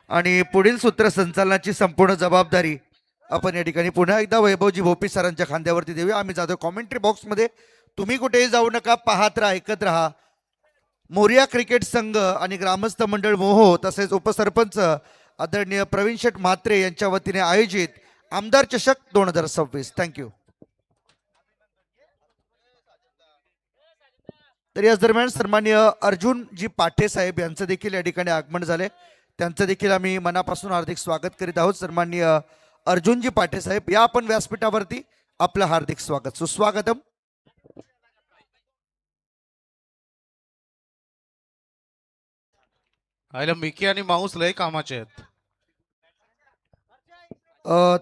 आणि पुढील सूत्रसंचालनाची संपूर्ण जबाबदारी आपण या ठिकाणी पुन्हा एकदा वैभवजी भोपी सरांच्या खांद्यावरती देऊया. आम्ही जातो कॉमेंट्री बॉक्समध्ये. तुम्ही कुठेही जाऊ नका, पाहत राहा, ऐकत राहा. मोरिया क्रिकेट संघ आणि ग्रामस्थ मंडळ मोहो तसेच उपसरपंच आदरणीय प्रवीण शेठ म्हात्रे यांच्या वतीने आयोजित आमदार चषक 2026. थँक्यू. तर याच दरम्यान सन्माननीय अर्जुनजी पाठे साहेब यांचं देखील या ठिकाणी आगमन झाले. त्यांचं देखील आम्ही मनापासून हार्दिक स्वागत करीत आहोत. सन्माननीय अर्जुनजी पाठे साहेब, या आपण व्यासपीठावरती. आपलं हार्दिक स्वागत, सुस्वागतम. आयला मिकी आणि माऊस लय कामाचे आहेत.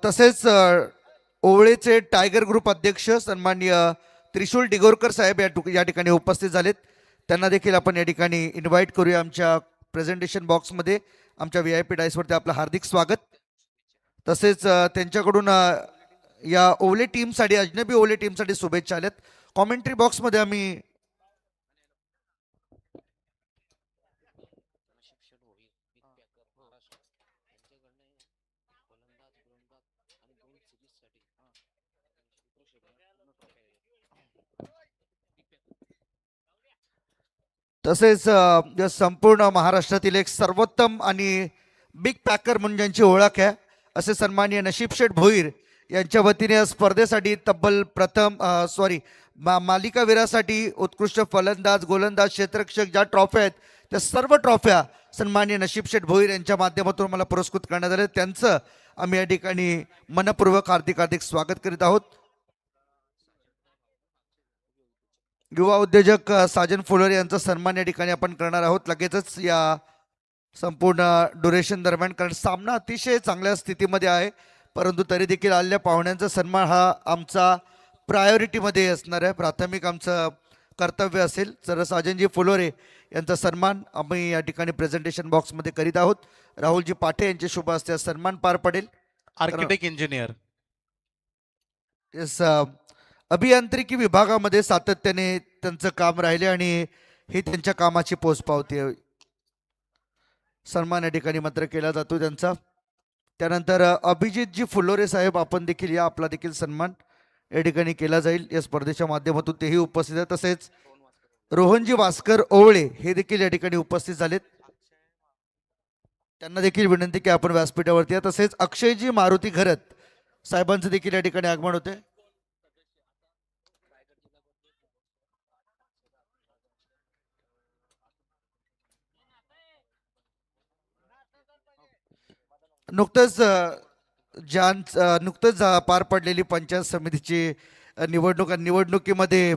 तसेच ओवळेचे टायगर ग्रुप अध्यक्ष सन्माननीय त्रिशूल डिगोरकर साहेब या ठिकाणी उपस्थित झालेत. त्यांना देखील आपण या ठिकाणी इन्व्हाइट करूया आमच्या प्रेझेंटेशन बॉक्समध्ये. आमच्या VIP डायसवरती आपलं हार्दिक स्वागत. तसेच त्यांच्याकडून या ओवले टीमसाठी, अजनबी ओवले टीमसाठी शुभेच्छा आल्यात. कॉमेंट्री बॉक्समध्ये आम्ही तसेच संपूर्ण महाराष्ट्रातील एक सर्वोत्तम आणि बिग पॅकर म्हणून ज्यांची ओळख आहे असे सन्माननीय नशीब शेठ भोईर यांच्या वतीने स्पर्धेसाठी तब्बल मालिकावीरासाठी उत्कृष्ट फलंदाज, गोलंदाज, क्षेत्ररक्षक ज्या ट्रॉफ्या आहेत त्या सर्व ट्रॉफ्या सन्माननीय नशीब शेठ भोईर यांच्या माध्यमातून मला पुरस्कृत करण्यात आले. त्यांचं आम्ही या ठिकाणी मनपूर्वक हार्दिक स्वागत करीत आहोत. युवा उद्योजक साजन फुलोरे यांचा सन्मान या ठिकाणी आपण करणार आहोत लगेचच या संपूर्ण ड्युरेशन दरम्यान, कारण सामना अतिशय चांगल्या स्थितीमध्ये आहे. परंतु तरी देखील आलेल्या पाहुण्यांचा सन्मान हा आमचा प्रायोरिटीमध्ये असणार आहे, प्राथमिक आमचं कर्तव्य असेल. तर साजनजी फुलोरे यांचा सन्मान आम्ही या ठिकाणी प्रेझेंटेशन बॉक्समध्ये करीत आहोत. राहुलजी पाठे यांचे शुभ हस्ते सन्मान पार पडेल. आर्किटेक्ट इंजिनियर अभियांत्रिकी विभागामध्ये सातत्याने त्यांचं काम राहिले आणि ही त्यांच्या कामाची पोचपावती सन्मान या ठिकाणी मात्र केला जातो त्यांचा. त्यानंतर अभिजितजी फुलोरे साहेब आपण देखील या, आपला देखील सन्मान या ठिकाणी केला जाईल या स्पर्धेच्या माध्यमातून, तेही उपस्थित आहेत. तसेच रोहनजी भास्कर ओवळे हे देखील या ठिकाणी उपस्थित झालेत. त्यांना देखील विनंती की आपण व्यासपीठावरती आहे. तसेच अक्षयजी मारुती घरत साहेबांचं देखील या ठिकाणी आगमन होते. नुकतंच पार पडलेली पंचायत समितीची निवडणुकीमध्ये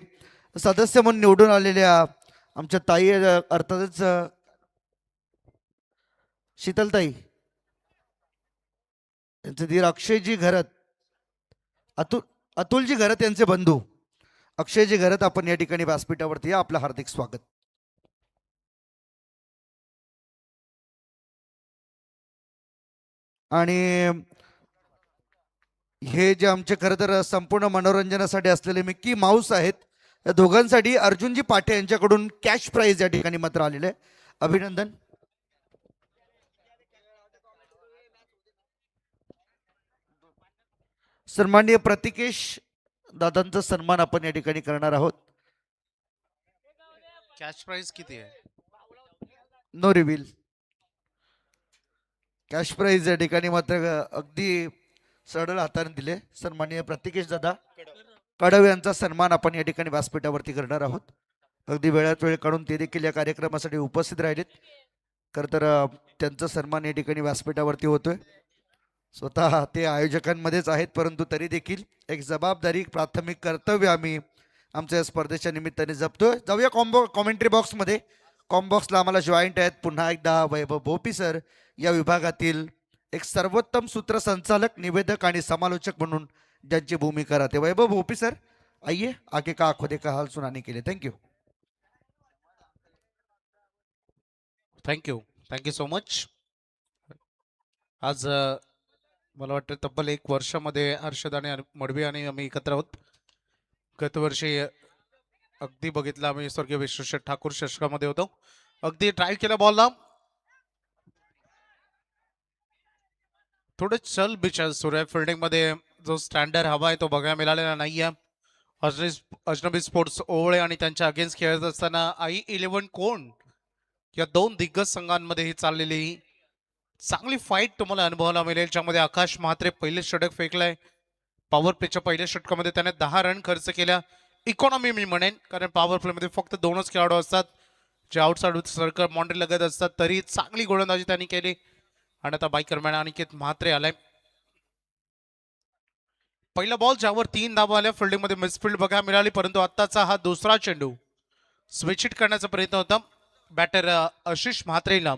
सदस्य म्हणून निवडून आलेल्या आमच्या ताई, अर्थातच शीतलताई, यांचे धीर अक्षयजी घरत, अतुलजी घरत यांचे बंधू अक्षयजी घरत आपण या ठिकाणी व्यासपीठावरती या, आपलं हार्दिक स्वागत. आणि हे जे आमचे खरं तर संपूर्ण मनोरंजनासाठी असलेले मिक्की माऊस आहेत, या दोघांसाठी अर्जुनजी पाठे यांच्याकडून कॅश प्राइज या ठिकाणी मात्र आलेले आहे. अभिनंदन. सन्माननीय प्रतिकेश दादांचा सन्मान आपण या ठिकाणी करणार आहोत. कॅश प्राइस किती आहे? No reveal. कॅश प्राइज या ठिकाणी मात्र अगदी सरळ हाताने दिले. सन्माननीय प्रतिकेश दादा कडव यांचा सन्मान आपण या ठिकाणी व्यासपीठावरती करणार आहोत. अगदी वेळात वेळ काढून ते देखील या कार्यक्रमासाठी उपस्थित राहिलेत. खरं तर त्यांचा सन्मान या ठिकाणी व्यासपीठावरती होतोय. स्वतः ते आयोजकांमध्येच आहेत, परंतु तरी देखील एक जबाबदारी, प्राथमिक कर्तव्य आम्ही आमच्या स्पर्धेच्या निमित्ताने जपतोय. जाऊया कॉमेंट्री बॉक्समध्ये. बॉक्सला आम्हाला जॉईंट आहेत पुन्हा एकदा वैभव भोपी सर, या विभागातील एक सर्वोत्तम सूत्रसंचालक, निवेदक आणि समालोचक म्हणून ज्यांची भूमिका राहते. वैभव भोपी सर, आइए आगे का आंखों देखा हाल सुनाने के लिए. थँक्यू. Thank you so much. आज मला वाटतं तब्बल 1 वर्षामध्ये हर्षद आणि मडवी आणि आम्ही एकत्र आहोत. गतवर्षी अगदी बघितलं आम्ही स्वर्गीय विश्वशेठ ठाकूर शतकामध्ये होतो. अगदी ट्राय केला बॉलला, थोडे चल बिचल सुरू आहे फिल्डिंग मध्ये. जो स्टँडर्ड हवा आहे तो बघायला मिळालेला नाहीये. अजनबी स्पोर्ट्स ओवळे आणि त्यांच्या अगेन्स्ट खेळत असताना i11 कोण या दोन दिग्गज संघांमध्ये ही चाललेली चांगली फाईट तुम्हाला अनुभवायला मिळेल, ज्यामध्ये आकाश म्हात्रे पहिले षटक फेकलाय. पॉवर प्लेच्या पहिल्या षटकामध्ये त्याने 10 रन खर्च केल्या. इकॉनॉमी मी म्हणेन, कारण पॉवर प्ले मध्ये फक्त 2च खेळाडू असतात जे आउटसाइड सर्कल बाउंड्री लगत असतात. तरी चांगली गोलंदाजी त्यांनी केली आणि आता बाईकरमॅन अनिकेत म्हात्रे आलाय. पहिला बॉल ज्यावर 3 धावा आल्या, फिल्डिंग मध्ये मिसफिल्ड बघायला मिळाली, परंतु आत्ताचा हा दुसरा चेंडू स्विच हिट करण्याचा प्रयत्न होता बॅटर आशिष म्हात्रेला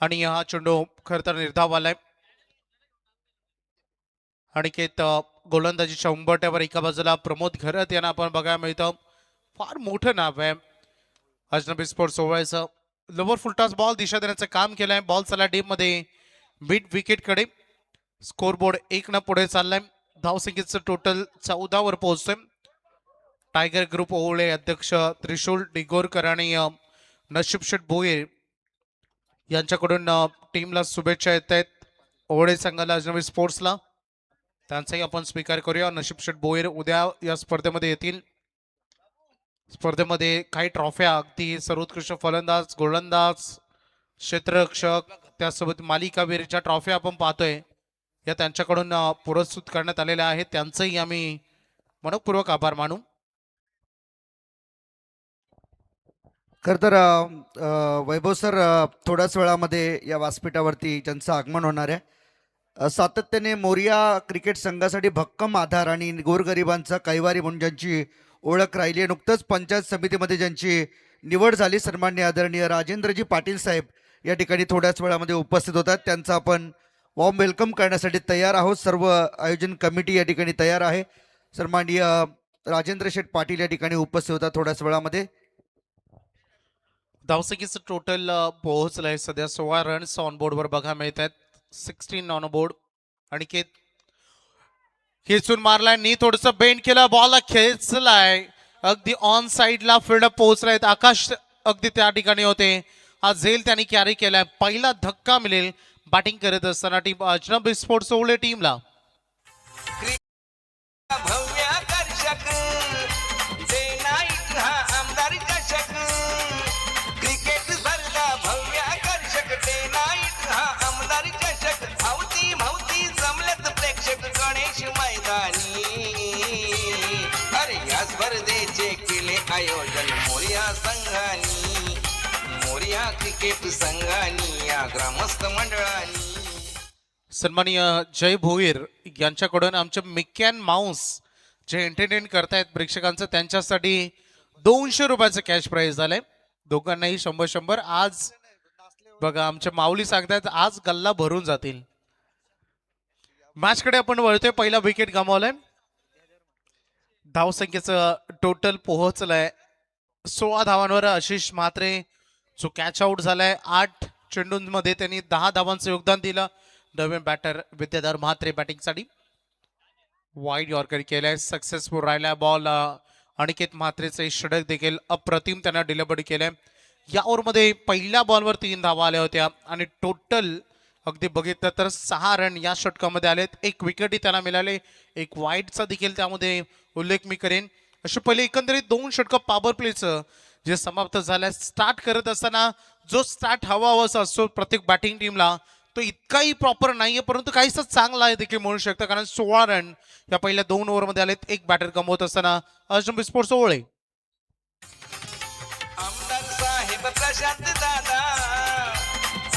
आणि हा चेंडू खर तर निर्धाव आलाय. अनिकेत गोलंदाजीच्या उंबरट्यावर एका बाजूला प्रमोद घरत यांना आपण बघायला मिळतं. फार मोठं नाव आहे अजनबी स्पोर्ट्स ओवळ्याचं. लोवर फुलटॉस बॉल दिशा देण्याचं काम केलंय. बॉल चालला डीप मध्ये मिड विकेट कडे. स्कोरबोर्ड 1 न पुढे चाललाय. धावसंख्येचं टोटल 14 वर पोहोचतोय. टायगर ग्रुप ओवळे अध्यक्ष त्रिशूल डिगोरकर आणि नशीब शेठ भोईर यांच्याकडून टीमला शुभेच्छा येत आहेत. ओवळे संघाला अजनबी स्पोर्ट्सला त्यांचाही आपण स्वीकार करूया. नशीब शेठ भोईर उद्या या स्पर्धेमध्ये येतील. स्पर्धेमध्ये काही ट्रॉफ्या, अगदी सर्वोत्कृष्ट फलंदाज, गोलंदाज, क्षेत्ररक्षक, त्यासोबत मालिकावीरच्या ट्रॉफ्या आपण पाहतोय या त्यांच्याकडून पुरस्कृत करण्यात आलेल्या आहेत. त्यांचंही आम्ही मनपूर्वक आभार मानू. खरं तर वैभव सर थोड्याच वेळामध्ये या व्यासपीठावरती ज्यांचं आगमन होणार आहे. सातत्याने मोरिया क्रिकेट संघासाठी भक्कम आधार आणि गोरगरिबांचा कैवारी म्हणून ज्यांची ओळख राहिली आहे. नुकतंच पंचायत समितीमध्ये ज्यांची निवड झाली, सन्माननीय आदरणीय राजेंद्रजी पाटील साहेब या ठिकाणी थोड्याच वेळामध्ये उपस्थित होतात. त्यांचं आपण वॉर्म वेलकम करण्यासाठी तयार आहोत. सर्व आयोजन कमिटी या ठिकाणी तयार आहे. सन्माननीय राजेंद्र शेठ पाटील या ठिकाणी उपस्थित होतात थोड्याच वेळामध्ये. धावसंख्येचं टोटल पोहोचलंय सध्या 16 रन्स ऑन बोर्डवर बघायला मिळत आहेत. 16 ऑन बोर्ड. अनिकेत खेचून मारलाय, नी थोडस बेंड केलं, बॉलला खेचलाय, अगदी ऑन साइडला फील्ड पोहोचलाय. आकाश अगदी त्या ठिकाणी होते. हा झेल त्यांनी कॅरी केलाय. पहिला धक्का मिळेल बॅटिंग करत असताना टीम अजनबी स्पोर्ट्स ओवळे टीमला. भव्य आकर्षक डे नाईट हा आमदार चषक. क्रिकेट स्पर्धा भव्य आकर्षक डे नाईट हा आमदार चषक. अवती भवती जमलेत प्रेक्षक गणेश मैदानी. अरे या स्पर्धेचे केले आयोजन मोरिया संघानी, मोरिया क्रिकेट संघानी, या ग्रामस्थ मंडळानी. सन्माननीय जय भोईर यांच्याकडून आमचे मिकॅन माऊस जे एंटरटेन करतायत प्रेक्षकांचं, त्यांच्यासाठी 200 रुपयाचं कॅश प्राइज झालंय. दोघांनाही 100-100. आज बघा आमच्या माऊली सांगतायत आज गल्ला भरून जातील. मॅच कडे आपण वळतोय. पहिला विकेट गमावलाय. धावसंख्येचं टोटल पोहोचलंय 16 धावांवर. आशिष म्हात्रे जो कॅच आउट झालाय. 8 चेंडूंमध्ये त्यांनी 10 धावांचं योगदान दिलं. नवीन बॅटर विद्याधर म्हात्रे बॅटिंगसाठी वाईड यॉर्कर केलाय. सक्सेसफुल राहिलाय बॉल. अनिकेत म्हात्रेचे षटक देखील अप्रतिम त्यांना डिलिव्हर केलंय. या ओव्हरमध्ये पहिल्या बॉलवर 3 धावा आल्या होत्या आणि टोटल अगदी बघितलं तर 6 रन या षटकामध्ये आलेत. 1 विकेटही त्यांना मिळाले. 1 वाईडचा देखील त्यामध्ये उल्लेख मी करेन. असे पहिले एकंदरीत 2 षटक पॉवर प्लेचं जे समाप्त झालंय. स्टार्ट करत असताना जो स्टार्ट हवा असतो प्रत्येक बॅटिंग टीमला तो इतकाही प्रॉपर नाहीये, परंतु काहीसा चांगला आहे देखील म्हणू शकतं, कारण 16 रन या पहिल्या 2 ओव्हरमध्ये आलेत. 1 बॅटर गमवत असताना अजनबी स्पोर्ट्स ओवळे. आमदार साहेब प्रशांत दादा,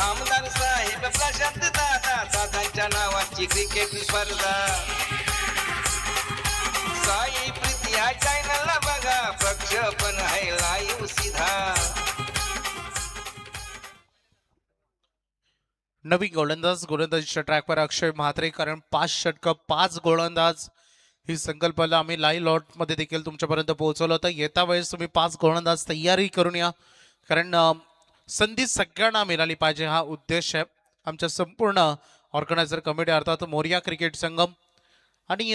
आमदार साहेब प्रशांत दादा, दादांच्या नावाची क्रिकेट स्पर्धा. साई प्रीती या चॅनलला बघा, प्रक्षेपण आहे लाईव्ह सीधा. नवीन गोलंदाजीच्या ट्रॅकवर अक्षय म्हात्रे, कारण 5 षटकं 5 गोलंदाज ही संकल्पना आम्ही लाईव्ह लॉट मध्ये देखील तुमच्यापर्यंत पोहोचवलं होतं. येता वेळेस तुम्ही 5 गोलंदाज तयारी करून या, कारण संधी सगळ्यांना मिळाली पाहिजे हा उद्देश आहे आमच्या संपूर्ण ऑर्गनायझर कमिटी अर्थात मोरिया क्रिकेट संघम. आणि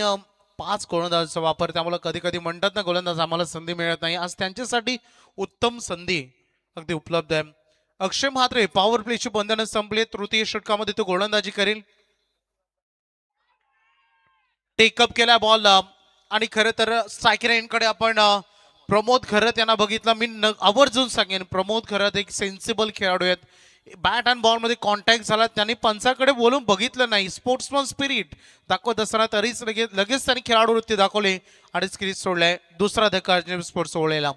5 गोलंदाजाचा वापर, त्यामुळे कधी कधी म्हणतात ना गोलंदाज आम्हाला संधी मिळत नाही, आज त्यांच्यासाठी उत्तम संधी अगदी उपलब्ध आहे. अक्षय म्हात्रे पॉवर प्लेची बंधनं संपली. तृतीय षटकामध्ये तो गोलंदाजी करेल. टेकअप केला बॉल आणि खरं तर स्ट्रायकर एंडकडे आपण प्रमोद खरत यांना बघितलं. मी आवर्जून सांगेन प्रमोद खरत एक सेन्सिबल खेळाडू आहेत. बॅट अँड बॉल मध्ये कॉन्टॅक्ट झाला, त्यांनी पंचाकडे बोलून बघितलं नाही. स्पोर्ट्समन स्पिरिट दाखवत असताना तरीच लगेच त्यांनी खेळाडू वृत्ती दाखवली आणि क्रीज सोडलाय. दुसरा धक्का स्पोर्ट्स सोडलेला.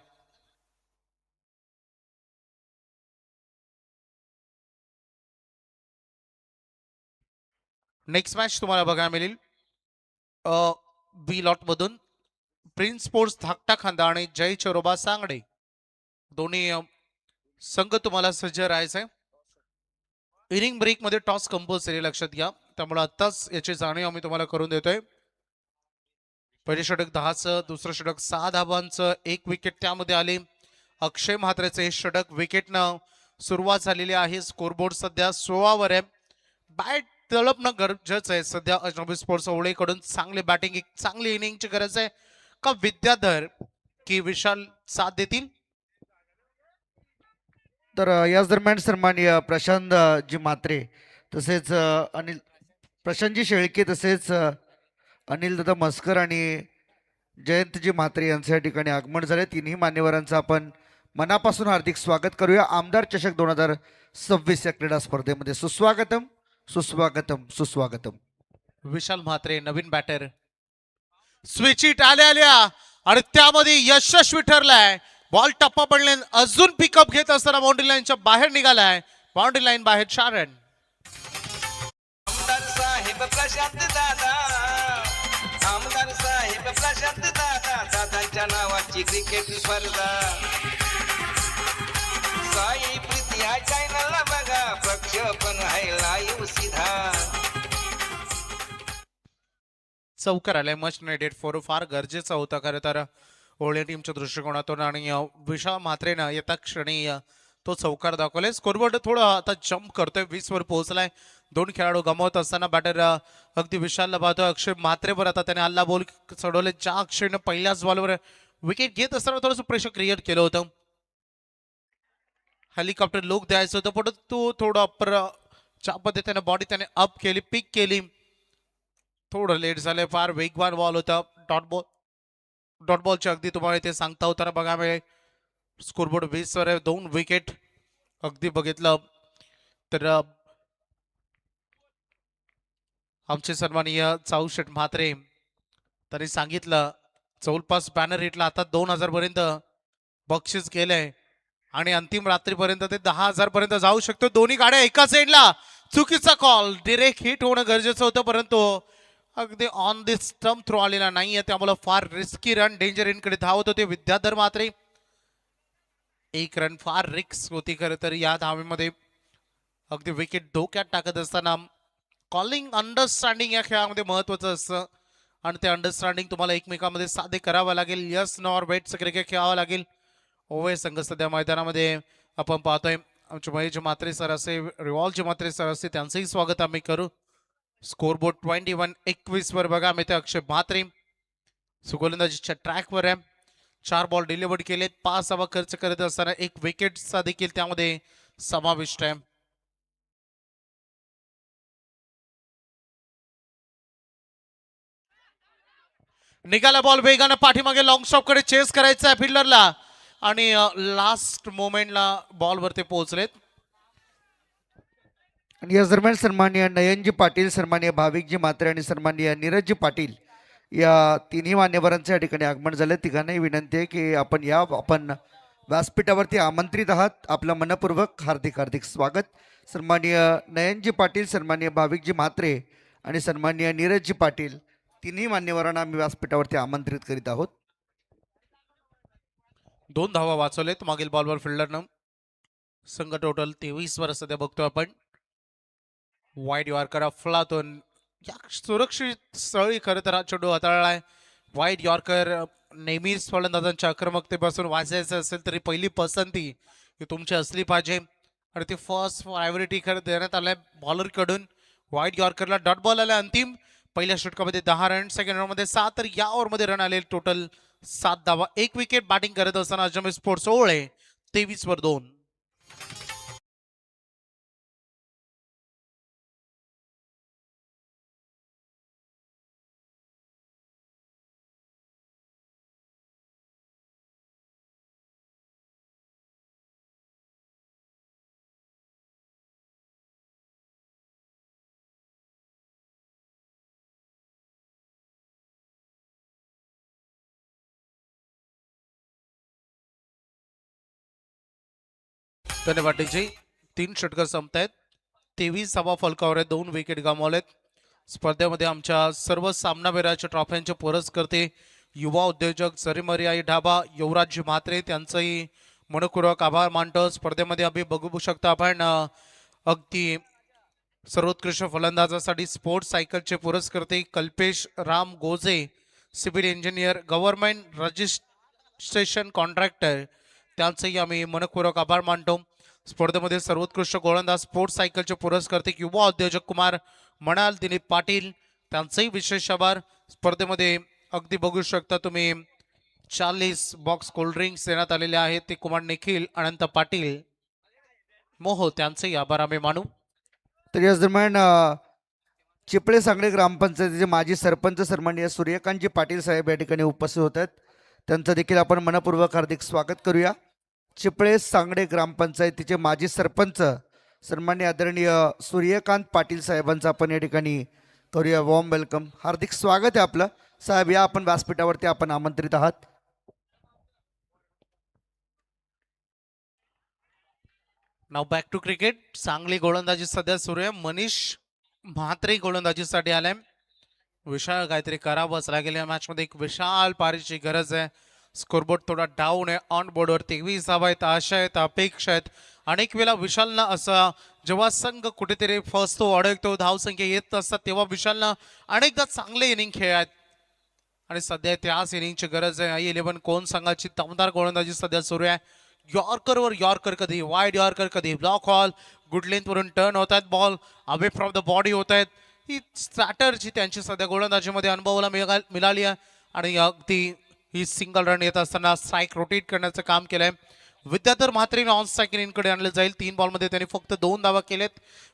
नेक्स्ट मॅच तुम्हाला बघायला मिळेल बी लॉट मधून प्रिन्स स्पोर्ट्स धाकटा खांदा आणि जय चरोबा सांगडे दोन्ही संघ तुम्हाला सज्ज राहायचंय. इनिंग ब्रेक मध्ये टॉस कंपल्सरी लक्षात घ्या, त्यामुळे आत्ताच याची जाणीव आम्ही तुम्हाला करून देतोय. पहिले षटक 10चं, दुसरं षटक 6 धाबांचं, 1 विकेट त्यामध्ये आली. अक्षय म्हात्रेचे हे षटक विकेटनं सुरुवात झालेली आहे. स्कोरबोर्ड सध्या 16 वर आहे. बॅट तळपणं गरजेचं आहे सध्या. अजनबी स्पोर्ट्स ओवळेकडून चांगली बॅटिंग, एक चांगली इनिंगची गरज आहे. का विद्याधर की विशाल साथ देतील? तर याच दरम्यान सन्माननीय प्रशांत जी म्हात्रे तसेच प्रशांतजी शेळके तसेच अनिल दादा मस्कर आणि जयंतजी म्हात्रे यांचं या ठिकाणी आगमन झाले. तिन्ही मान्यवरांचं आपण मनापासून हार्दिक स्वागत करूया आमदार चषक 2026 या क्रीडा स्पर्धेमध्ये. सुस्वागतम सुस्वागतम सुस्वागतम. विशाल म्हात्रे नवीन बॅटर, स्विच हिट आल्या आणि त्यामध्ये यशस्वी ठरलाय. बॉल टप्पा पडले, अजून पिकअप घेत असताना बाउंड्री लाईनच्या बाहेर निघालाय. बाउंड्री लाईन बाहेर 4 रन. आमदार साहेब प्रशांत दादा, आमदार साहेब प्रशांत दादा, दादांच्या नावाची क्रिकेट स्पर्धा. साई प्रीती या चॅनलला बघा, प्रक्षेपण आहे लाईव्ह सीधा. चौकार आलाय, मच नेडेड फोर, फार गरजेचा होता खरं तर ओळी टीमच्या दृष्टिकोनातून. आणि विशाल म्हात्रेनं येत्या क्षणी तो चौकार दाखवलाय. स्कोरबोर्ड थोडं आता जम्प करतोय, 20 वर पोहोचलाय. 2 खेळाडू गमावत असताना बॅटर अगदी विशालला पाहतोय. अक्षय म्हात्रेवर आता त्याने हल्ला बॉल चढवले, ज्या अक्षयनं पहिल्याच बॉलवर विकेट घेत असताना थोडंसं प्रेशर क्रिएट केलं होतं. हेलिकॉप्टर लुक द्यायचं होतं, पण तो थोडं अप्पर ज्या पद्धतीने बॉडी त्याने अप केली, पिक केली, थोडं लेट झालंय. फार वेगवान बॉल होता. डॉट बॉलची अगदी तुम्हाला इथे सांगता होताना बघा मिळेल. स्कोरबोर्ड 20 वर आहे, 2 विकेट. अगदी बघितलं तर आमचे सन्माननीय चाऊशेठ म्हात्रे त्यांनी सांगितलं जवळपास बॅनर हिटला आता 2000 पर्यंत बक्षीस केलंय आणि अंतिम रात्रीपर्यंत ते 10,000 पर्यंत जाऊ शकतो. दोन्ही गाड्या एकाच एंडला. चुकीचा कॉल, डिरेक्ट हिट होणं गरजेचं होतं, परंतु अगदी ऑन द स्टंप थ्रो आलेला नाहीये, त्यामुळे फार रिस्की रन डेंजर इनकडे धावत होते Vidyadhar Mhatre. 1 run for risk होती खरं तर या धावेमध्ये. अगदी विकेट धोक्यात टाकत असताना कॉलिंग अंडरस्टँडिंग या खेळामध्ये महत्वाचं असतं आणि ते अंडरस्टँडिंग तुम्हाला एकमेकांमध्ये साधे करावं लागेल. यस नॉर वेट क्रिकेट खेळावं लागेल. ओवे संघ सध्या मैदानामध्ये आपण पाहतोय. आमचे महेश म्हात्रे सर असे, रिवॉल्वचे म्हात्रे सर असते, त्यांचंही स्वागत आम्ही करू. स्कोरबोर्ड 21-21 वर बघा मित्र अक्षय म्हात्रे सुगोलंदाजीच्या ट्रॅकवर आहे. 4 बॉल डिलिव्हर्ड केलेत, 5 धावा खर्च करत असताना 1 विकेटचा देखील त्यामध्ये समाविष्ट आहे. निघाला बॉल वेगानं पाठीमागे, लॉंग स्टॉप कडे चेस करायचा आहे फिल्डरला आणि लास्ट मोमेंटला बॉल वरती पोहोचलेत. आणि या दरम्यान सन्माननीय नयनजी पाटील, सन्माननीय भाविकजी म्हात्रे आणि सन्माननीय नीरजजी पाटील या तिन्ही मान्यवरांचं या ठिकाणी आगमन झालं. तिघांनाही विनंती आहे की आपण व्यासपीठावरती आमंत्रित आहात. आपलं मनपूर्वक हार्दिक हार्दिक स्वागत. सन्माननीय नयनजी पाटील, सन्माननीय भाविकजी म्हात्रे आणि सन्माननीय नीरजजी पाटील तिन्ही मान्यवरांना आम्ही व्यासपीठावरती आमंत्रित करीत आहोत. 2 धावा वाचवलेत मागील बॉलवर फिल्डरनं. संघ टोटल 23 वर सध्या बघतोय आपण. वाईड यॉर्कर अफलातून या सुरक्षित स्थळी खरं तर हा चेंडू हाताळलाय. वाईड यॉर्कर नेहमीच फलंदाजांच्या आक्रमकतेपासून वाचायचं असेल तरी पहिली पसंती ही तुमची असली पाहिजे आणि ती फर्स्ट प्रायोरिटी खरं देण्यात आलाय बॉलर कडून. वाईड यॉर्करला डॉट बॉल आला अंतिम. पहिल्या षटकामध्ये 10 रन, सेकंड ओव्हरमध्ये 7, तर या ओव्हरमध्ये रन आले टोटल 7 धावा. 1 विकेट बॅटिंग करत असताना अजमेर स्पोर्ट्स ओवळे 23 वर 2. धन्यवाद डीजे. 3 षटकं संपतायत. 23 धावा फलकावर आहेत. 2 विकेट गमावलेत. स्पर्धेमध्ये आमच्या सर्व सामनावीराच्या ट्रॉफ्यांचे पुरस्कर्ते युवा उद्योजक जरीमरियाई ढाबा युवराज म्हात्रे त्यांचंही मनपूर्वक आभार मानतो. स्पर्धेमध्ये आम्ही बघू शकता आपण अगदी सर्वोत्कृष्ट फलंदाजासाठी स्पोर्ट्स सायकलचे पुरस्कर्ते Kalpesh Ram Goje, civil engineer, government registration contractor त्यांचंही आम्ही मनपूर्वक आभार मानतो. स्पर्धेमध्ये सर्वोत्कृष्ट गोलंदाज स्पोर्ट्स सायकलचे पुरस्कर्ते युवा उद्योजक कुमार मणाल दिलीप पाटील त्यांचंही विशेष आभार. स्पर्धेमध्ये अगदी बघू शकता तुम्ही 40 बॉक्स कोल्ड्रिंक्स देण्यात आलेले आहेत. ते कुमार निखिल अनंत पाटील मोहो त्यांचेही आभार आम्ही मानू. तर याच दरम्यान चिपळे सांगडे ग्रामपंचायतीचे माजी सरपंच सन्माननीय सूर्यकांतजी पाटील साहेब या ठिकाणी उपस्थित होत आहेत. त्यांचं देखील आपण मनपूर्वक हार्दिक स्वागत करूया. चिपळे सांगडे ग्रामपंचायतीचे माजी सरपंच सन्माननीय आदरणीय सूर्यकांत पाटील साहेबांचं आपण या ठिकाणी करूया वॉर्म वेलकम. हार्दिक स्वागत आहे आपलं. साहेब या आपण व्यासपीठावरती आपण आमंत्रित आहात. नाव बॅक टू क्रिकेट. चांगली गोलंदाजी सध्या सुरू आहे. मनीष म्हात्रे गोलंदाजीसाठी आलाय. विशाल काहीतरी करावंच लागेल या मॅच मध्ये. एक विशाल पारीची गरज आहे. स्कोरबोर्ड थोडा डाऊन आहे. ऑन बोर्डवर 23 धावा आहेत. आशा आहेत, अपेक्षा आहेत. अनेक वेळा विशालनं असं जेव्हा संघ कुठेतरी फसतो, अडकतो, धावसंख्या येत असतात तेव्हा विशालनं अनेकदा चांगले इनिंग खेळात आणि सध्या त्याच इनिंगची गरज आहे. I11 कोण संघाची दमदार गोलंदाजी सध्या सुरू आहे. यॉर्करवर यॉर्कर कधी, वाईड यॉर्कर कधी, ब्लॉक हॉल, गुड लेंथवरून टर्न होत आहेत, ball away from the body होत आहेत. ही स्ट्रॅटर्जी त्यांची सध्या गोलंदाजीमध्ये अनुभवाला मिळाली आहे आणि अगदी ही सिंगल रन येत असताना स्ट्राईक रोटेट करण्याचं काम केलंय. विद्याधर म्हात्रेने ऑन स्ट्राईक इनिंगकडे आणलं जाईल. 3 बॉलमध्ये त्यांनी फक्त 2 धावा केलेत.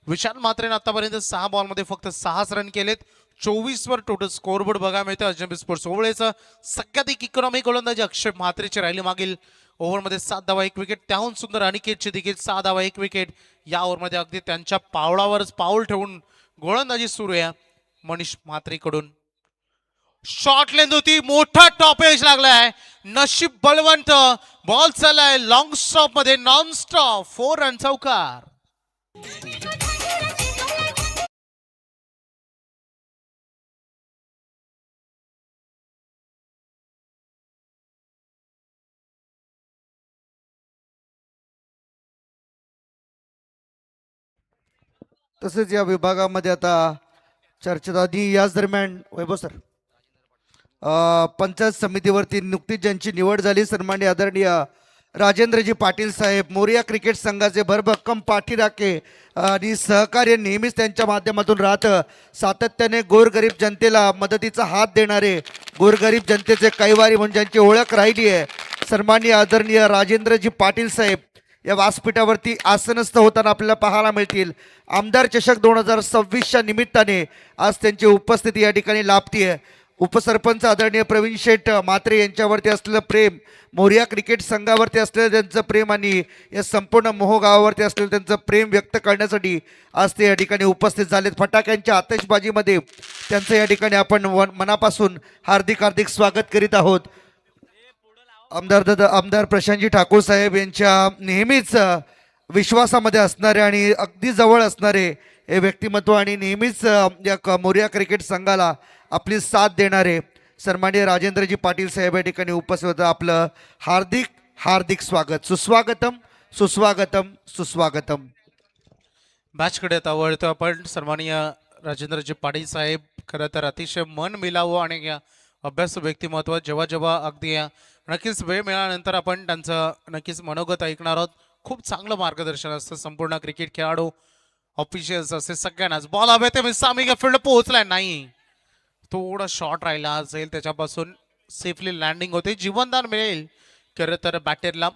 विशाल म्हात्रेने आतापर्यंत 6 बॉलमध्ये फक्त 6 रन केलेत. 24 वर टोटल स्कोरबोर्ड बघायला मिळतं. अजंबी स्पोर्ट्स ओवळेचं सगळ्यात इकॉनॉमी गोलंदाजी अक्षय म्हात्रेची राहिली. मागील ओव्हरमध्ये 7 धावा 1 विकेट. त्याहून सुंदर अनिकेतची देखील 6 धावा 1 विकेट. या ओव्हरमध्ये अगदी त्यांच्या पावलावरच पाऊल ठेवून गोलंदाजी सुरू आहे मनीष म्हात्रेकडून. शॉर्ट लेंथ होती, मोठा टॉप एज लागलाय. नशीब बलवंत. बॉल चाललाय लॉंग स्टॉप मध्ये, नॉन स्टॉप 4 रन चौकार. तसेच या विभागामध्ये आता चर्चेत आधी याच दरम्यान वैभव सर पंचायत समितीवरती नुकतीच ज्यांची निवड झाली सन्माननीय आदरणीय राजेंद्रजी पाटील साहेब मोरिया क्रिकेट संघाचे भरभक्कम पाठीराखे आणि सहकार्य नेहमीच त्यांच्या माध्यमातून राहतं. सातत्याने गोरगरीब जनतेला मदतीचा हात देणारे गोरगरीब जनतेचे कैवारी म्हणून ज्यांची ओळख राहिली आहे सन्माननीय आदरणीय राजेंद्रजी पाटील साहेब या व्यासपीठावरती आसनस्थ होताना आपल्याला पाहायला मिळतील. आमदार चषक 2026च्या निमित्ताने आज त्यांची उपस्थिती या ठिकाणी लाभतीये. उपसरपंच आदरणीय प्रवीण शेठ म्हात्रे यांच्यावरती असलेलं प्रेम, मोरिया क्रिकेट संघावरती असलेलं त्यांचं प्रेम आणि या संपूर्ण मोहो गावावरती असलेलं त्यांचं प्रेम व्यक्त करण्यासाठी आज ते या ठिकाणी उपस्थित झालेत. फटाक्यांच्या आतिषबाजीमध्ये त्यांचं या ठिकाणी आपण मनापासून हार्दिक हार्दिक स्वागत करीत आहोत. आमदार प्रशांतजी ठाकूर साहेब यांच्या नेहमीच विश्वासामध्ये असणारे आणि अगदी जवळ असणारे हे व्यक्तिमत्व आणि नेहमीच या मोरिया क्रिकेट संघाला आपली साथ देणारे सन्माननीय राजेंद्रजी पाटील साहेब या ठिकाणी उपस्थित होतं. आपलं हार्दिक हार्दिक स्वागत. सुस्वागतम सुस्वागतम सुस्वागतम. मॅचकडे आता वळतो आपण. सन्माननीय राजेंद्रजी पाटील साहेब खरं तर अतिशय मन मिळावं आणि या अभ्यास व्यक्तिमत्व जेव्हा जेव्हा अगदी नक्कीच वेळ मिळाल्यानंतर आपण त्यांचं नक्कीच मनोगत ऐकणार आहोत. खूप चांगलं मार्गदर्शन असतं संपूर्ण क्रिकेट खेळाडू ऑफिशियल्स असे सगळ्यांनाच. बॉल हवे ते सामी फील्ड पोहोचलाय नाही, थोडा शॉर्ट राहिला असेल त्याच्यापासून सेफली लँडिंग होते. जीवनदान मिळेल खरं तर बॅटरला.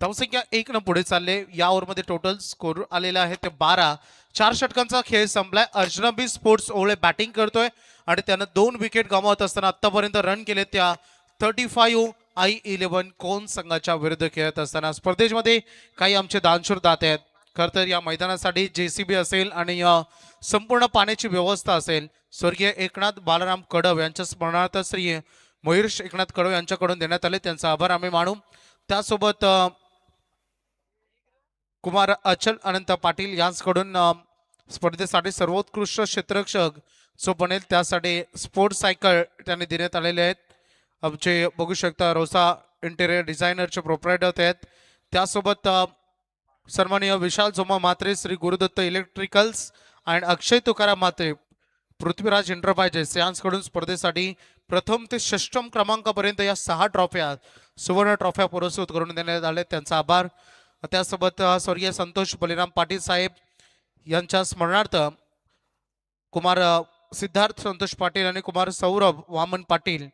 धावसंख्या 1 न पुढे चालले. या ओव्हरमध्ये टोटल स्कोर आलेला आहे ते 12. 4 षटकांचा खेळ संपलाय. अजनबी स्पोर्ट्स ओवळे बॅटिंग करतोय आणि त्यानं 2 विकेट गमावत असताना आतापर्यंत रन केले त्या 35. I11 कोण संघाच्या विरुद्ध खेळत असताना स्पर्धेमध्ये काही आमचे दानशूर दाते आहेत. खरं तर या मैदानासाठी JCB असेल आणि संपूर्ण पाण्याची व्यवस्था असेल स्वर्गीय एकनाथ बालराम कडव यांच्या स्मरणार्थ श्री मयूर एकनाथ कडव यांच्याकडून देण्यात आले. त्यांचा आभार आम्ही मानू. त्यासोबत कुमार अचल अनंत पाटील यांच्याकडून स्पर्धेसाठी सर्वोत्कृष्ट क्षेत्ररक्षक जो बनेल त्यासाठी स्पोर्ट्स सायकल त्यांनी देण्यात आलेले आहेत. आमचे बघू शकता रोसा इंटेरियर डिझायनरचे प्रोप्रायटर आहेत. त्यासोबत सन्माननीय Vishal Joma Mhatre, Shri Gurudatt Electricals and Akshay Tukaram Mhatre, Prithviraj Enterprises यांच्याकडून स्पर्धेसाठी प्रथम ते षष्टम क्रमांकापर्यंत या 6 ट्रॉफ्या सुवर्ण ट्रॉफ्या पुरस्कृत करून देण्यात आले. त्यांचा आभार. त्यासोबत स्वर्गीय संतोष बलिराम पाटील साहेब यांच्या स्मरणार्थ कुमार सिद्धार्थ संतोष पाटील आणि कुमार सौरभ वामन पाटील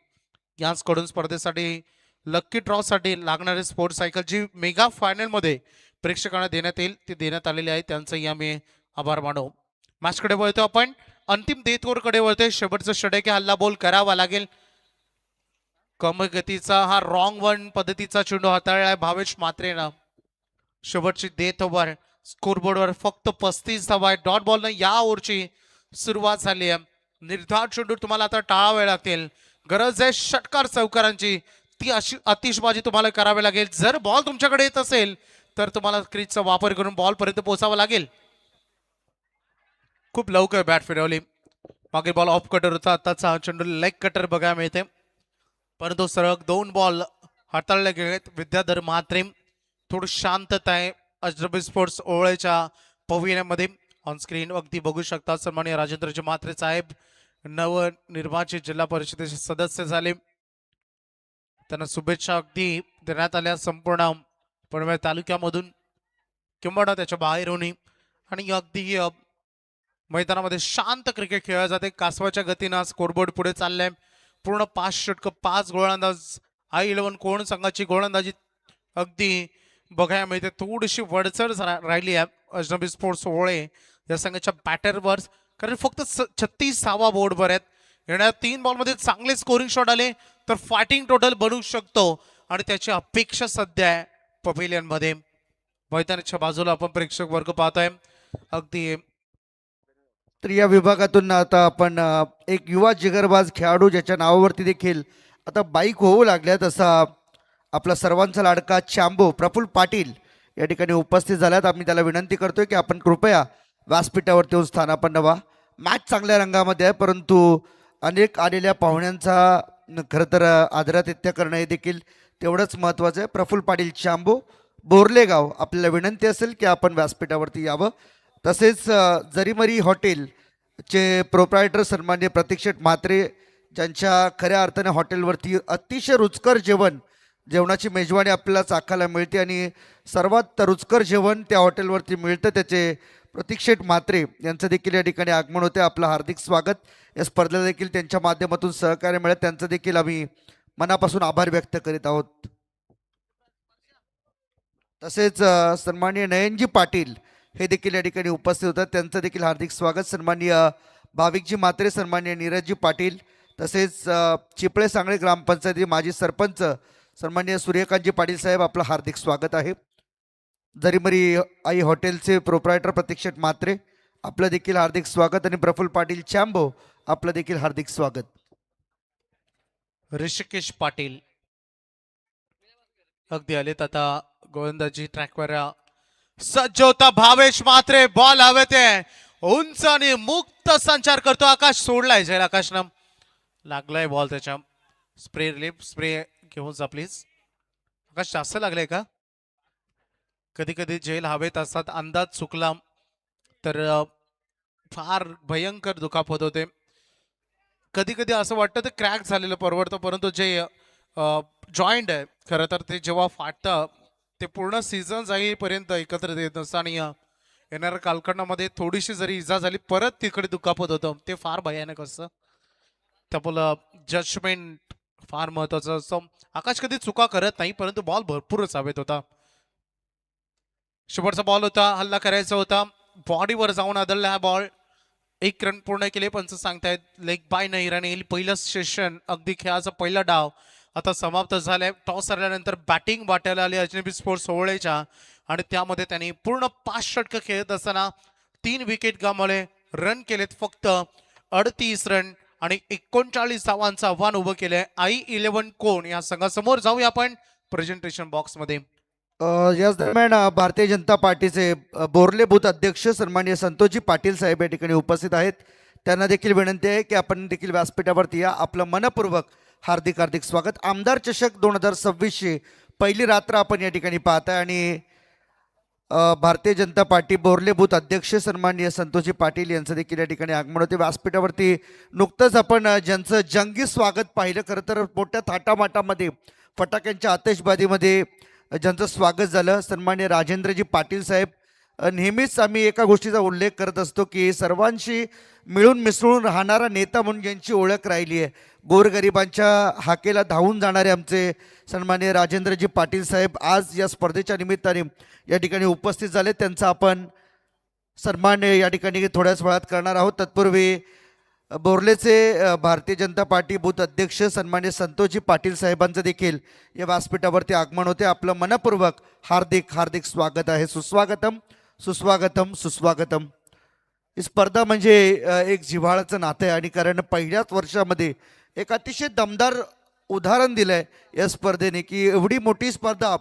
यांच्याकडून स्पर्धेसाठी लक्की ड्रॉ साठी लागणारे स्पोर्ट्स सायकल जी मेगा फायनल मध्ये प्रेक्षकांना देण्यात येईल ती देण्यात आलेली आहे. त्यांचंही आम्ही आभार मानू. मॅचकडे वळतो आपण. अंतिम देतोरकडे वळतोय. शेवटचं षटके हल्ला बोल करावा लागेल. कमी गतीचा हा रॉंग वन पद्धतीचा चेंडू हाताळलाय भावेश म्हात्रेनं. शेवटची देत ओव्हर स्कोरबोर्डवर फक्त 35 धावा आहेत. डॉट बॉलनं या ओव्हरची सुरुवात झाली आहे. निर्धार चेंडू तुम्हाला आता टाळावे लागतील. गरज आहे षटकार चौकारांची. ती अशी आतिषबाजी तुम्हाला करावी लागेल. जर बॉल तुमच्याकडे येत असेल तर तुम्हाला क्रीजचा वापर करून बॉल पर्यंत पोहोचावा लागेल. खूप लवकर बॅट फिरवली. मागे बॉल ऑफ कटर होता. आताचा चेंडू लेग कटर बघायला मिळते परंतु सरळ 2 बॉल हाताळले गेलेत. विद्याधर म्हात्रे थोडी शांतता आहे अजरबी स्पोर्ट्स ओवळेच्या पवेलियनमध्ये. ऑन स्क्रीन अगदी बघू शकता सन्माननीय राजेंद्रजी म्हात्रे साहेब नवनिर्वाचित जिल्हा परिषदेचे सदस्य झाले. त्यांना शुभेच्छा अगदी देण्यात आल्या संपूर्ण पनवेल तालुक्यामधून किंबहुना त्याच्या बाहेरूनही. आणि अगदी मैदानामध्ये शांत क्रिकेट खेळला जाते. कासवाच्या गतीनं स्कोरबोर्ड पुढे चाललाय. पूर्ण 5 षटकं 5 गोलंदाज. I11 कोण संघाची गोलंदाजी अगदी बघायला मिळते. थोडीशी वडचड राहिली आहे अजनबी स्पोर्ट्स ओवळे या संघाच्या बॅटरवर, कारण फक्त 36 धावा बोर्डवर आहेत. येणाऱ्या 3 बॉलमध्ये चांगले स्कोरिंग शॉट आले तर फायटिंग टोटल बनवू शकतो आणि त्याची अपेक्षा सध्या आहे पवेलियन मध्ये. मैदानाच्या बाजूला आपण प्रेक्षक वर्ग पाहतोय. अगदी तर या विभागातून आता आपण एक युवा जिगरबाज खेळाडू ज्याच्या नावावरती देखील आता बाईक होऊ लागल्यात असा आपला सर्वांचा लाडका चांबो प्रफुल्ल पाटील या ठिकाणी उपस्थित झाल्यात. आम्ही त्याला विनंती करतोय की आपण कृपया व्यासपीठावरती येऊन स्थानापन्न व्हा. मॅच चांगल्या रंगामध्ये आहे परंतु अनेक आलेल्या पाहुण्यांचा खरं तर आदरातिथ्य करणं हे देखील तेवढंच महत्त्वाचं आहे. प्रफुल्ल पाटील चांबो बोर्लेगाव, आपल्याला विनंती असेल की आपण व्यासपीठावरती यावं. तसेच जरीमरी हॉटेलचे प्रोप्रायटर सन्माननीय प्रतीक्षेट म्हात्रे ज्यांच्या खऱ्या अर्थाने हॉटेलवरती अतिशय रुचकर जेवणाची मेजवानी आपल्याला चाखायला मिळते आणि सर्वात रुचकर जेवण त्या हॉटेलवरती मिळतं. त्याचे प्रतीक्षेट म्हात्रे यांचं देखील या ठिकाणी आगमन होते. आपलं हार्दिक स्वागत. या स्पर्धेला देखील त्यांच्या माध्यमातून सहकार्य मिळत त्यांचं देखील आम्ही मनापासून आभार व्यक्त करीत आहोत. तसेच सन्माननीय नयनजी पाटील हे देखील या ठिकाणी उपस्थित होतात. त्यांचं देखील हार्दिक स्वागत. सन्माननीय भाविकजी म्हात्रे, सन्माननीय नीरजजी पाटील, तसेच चिपळे सांगळे ग्रामपंचायती माजी सरपंच सन्माननीय सूर्यकांतजी पाटील साहेब, आपलं हार्दिक स्वागत आहे. जरीमरी आई हॉटेलचे प्रोप्रायटर प्रतीक्षेट म्हात्रे, आपलं देखील हार्दिक स्वागत. आणि प्रफुल्ल पाटील चांबो, आपलं देखील हार्दिक स्वागत. ऋषिकेश पाटील अगदी आलेत आता गोलंदाजी ट्रॅकवर. सज्ज होता भावेश म्हात्रे. बॉल हवेत आहे. उंच आणि मुक्त संचार करतो. आकाश सोडलाय जय आकाशनं. लागलाय बॉल त्याच्या. स्प्रे रिलीफ स्प्रे घेऊन जा प्लीज. आकाश जास्त लागलाय का? कधी कधी जेल हवेत असतात. अंदाज चुकला तर फार भयंकर दुखापत होते. कधी कधी असं वाटतं ते क्रॅक झालेलं परवडतं परंतु जे जॉईंट आहे खरं तर ते जेव्हा फाटतं ते पूर्ण सीझन जाईपर्यंत एकत्र येत नसतं आणि येणाऱ्या कालखंडामध्ये थोडीशी जरी इजा झाली परत तिकडे दुखापत होतं. ते फार भयानक असतं. त्यामुळं जजमेंट फार महत्वाचं असतं. आकाश कधी चुका करत नाही परंतु बॉल भरपूरच हवेत होता. शेवटचा बॉल होता. हल्ला करायचा होता. बॉडीवर जाऊन आदळला हा बॉल. 1 रन पूर्ण केले. पंच सांगतायत लेग बाय नाही रन येईल. पहिलं सेशन अगदी खेळाचा पहिला डाव आता समाप्त झालाय. टॉस हरल्यानंतर बॅटिंग वाटायला आली अजनबी स्पोर्ट्स ओवळेच्या आणि त्यामध्ये त्यांनी पूर्ण 5 षटकं खेळत असताना 3 विकेट गमावले. रन केलेत फक्त 38 रन आणि 39 धावांचं आव्हान उभं केलंय I11 कोण या संघासमोर. जाऊया आपण प्रेझेंटेशन बॉक्स मध्ये. याच दरम्यान भारतीय जनता पार्टीचे बोर्ले बूथ अध्यक्ष सन्माननीय संतोषजी पाटील साहेब या ठिकाणी उपस्थित आहेत. त्यांना देखील विनंती आहे की आपण देखील व्यासपीठावरती या. आपलं मनपूर्वक हार्दिक हार्दिक स्वागत. आमदार चषक 2026 पहिली रात्र आपण या ठिकाणी पाहताय आणि भारतीय जनता पार्टी बोर्ले बूथ अध्यक्ष सन्माननीय संतोषजी पाटील यांचं देखील या ठिकाणी आगमन होते. व्यासपीठावरती नुकतंच आपण ज्यांचं जंगी स्वागत पाहिलं. खरं तर मोठ्या थाटामाटामध्ये फटाक्यांच्या आतिषबाजीमध्ये ज्यांचं स्वागत झालं सन्माननीय राजेंद्रजी पाटील साहेब. नेहमीच आम्ही एका गोष्टीचा उल्लेख करत असतो की सर्वांशी मिळून मिसळून राहणारा नेता म्हणून ज्यांची ओळख राहिली आहे, गोरगरिबांच्या हाकेला धावून जाणारे आमचे सन्माननीय राजेंद्रजी पाटील साहेब आज या स्पर्धेच्या निमित्ताने या ठिकाणी उपस्थित झाले. त्यांचा आपण सन्मान या ठिकाणी थोड्याच वेळात करणार आहोत. तत्पूर्वी बोर्लेचे भारतीय जनता पार्टी बूथ अध्यक्ष सन्माननीय संतोषजी पाटील साहेबांचं देखील या व्यासपीठावरती आगमन होते. आपलं मनपूर्वक हार्दिक हार्दिक स्वागत आहे. सुस्वागतम सुस्वागतम सुस्वागतम. ही स्पर्धा म्हणजे एक जिव्हाळ्याचं नातं आहे आणि कारण पहिल्याच वर्षामध्ये एक अतिशय दमदार उदाहरण दिलं आहे या स्पर्धेने की एवढी मोठी स्पर्धा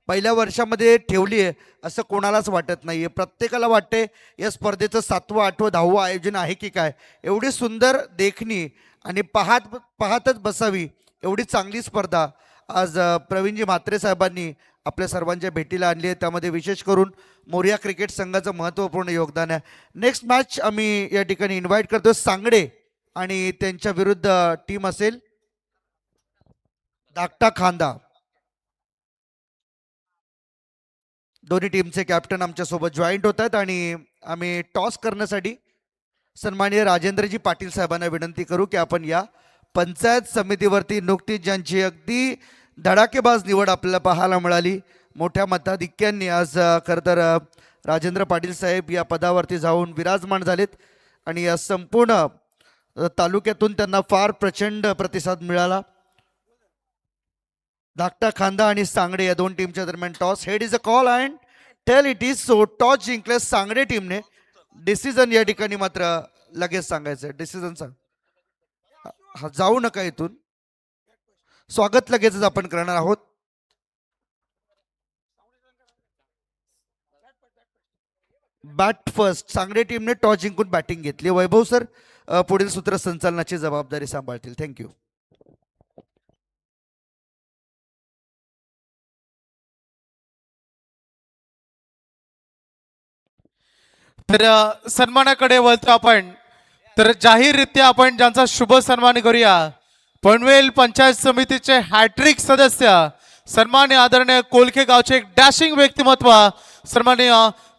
पहिल्या वर्षामध्ये ठेवली आहे असं कोणालाच वाटत नाही आहे. प्रत्येकाला वाटते या स्पर्धेचं 7वं 8वं 10वं आयोजन आहे की काय. एवढी सुंदर देखणी आणि पाहतच बसावी एवढी चांगली स्पर्धा आज प्रवीणजी म्हात्रे साहेबांनी आपल्या सर्वांच्या भेटीला आणली आहे. त्यामध्ये विशेष करून मोरिया क्रिकेट संघाचं महत्त्वपूर्ण योगदान आहे. नेक्स्ट मॅच आम्ही या ठिकाणी इन्व्हाइट करतो सांगडे आणि त्यांच्या विरुद्ध टीम असेल धाकटा खांदा. दोन्ही टीमचे कॅप्टन आमच्यासोबत जॉईंट होत आहेत आणि आम्ही टॉस करण्यासाठी सन्माननीय राजेंद्रजी पाटील साहेबांना विनंती करू की आपण या पंचायत समितीवरती नुकतीच ज्यांची अगदी धडाकेबाज निवड आपल्याला पाहायला मिळाली मोठ्या मताधिक्यांनी आज खरं तर राजेंद्र पाटील साहेब या पदावरती जाऊन विराजमान झालेत आणि या संपूर्ण तालुक्यातून त्यांना फार प्रचंड प्रतिसाद मिळाला. धाकटा खांदा आणि सांगडे या दोन टीमच्या दरम्यान toss. Head is a call and tail it is so. Toss जिंकले सांगडे टीमने. डिसिजन या ठिकाणी मात्र लगेच सांगायचं. डिसिजन सांग. हा जाऊ नका इथून. स्वागत लगेचच आपण करणार आहोत. Bat first. सांगडे टीमने टॉस जिंकून बॅटिंग घेतली. वैभव सर पुढील सूत्रसंचालनाची जबाबदारी सांभाळतील. थँक्यू. तर सन्मानाकडे वळतो आपण. तर जाहीररित्या आपण ज्यांचा शुभ सन्मान करूया. पनवेल पंचायत समितीचे हॅट्रिक सदस्य सन्माननीय आदरणीय कोलखे गावचे एक डॅशिंग व्यक्तिमत्व सन्माननीय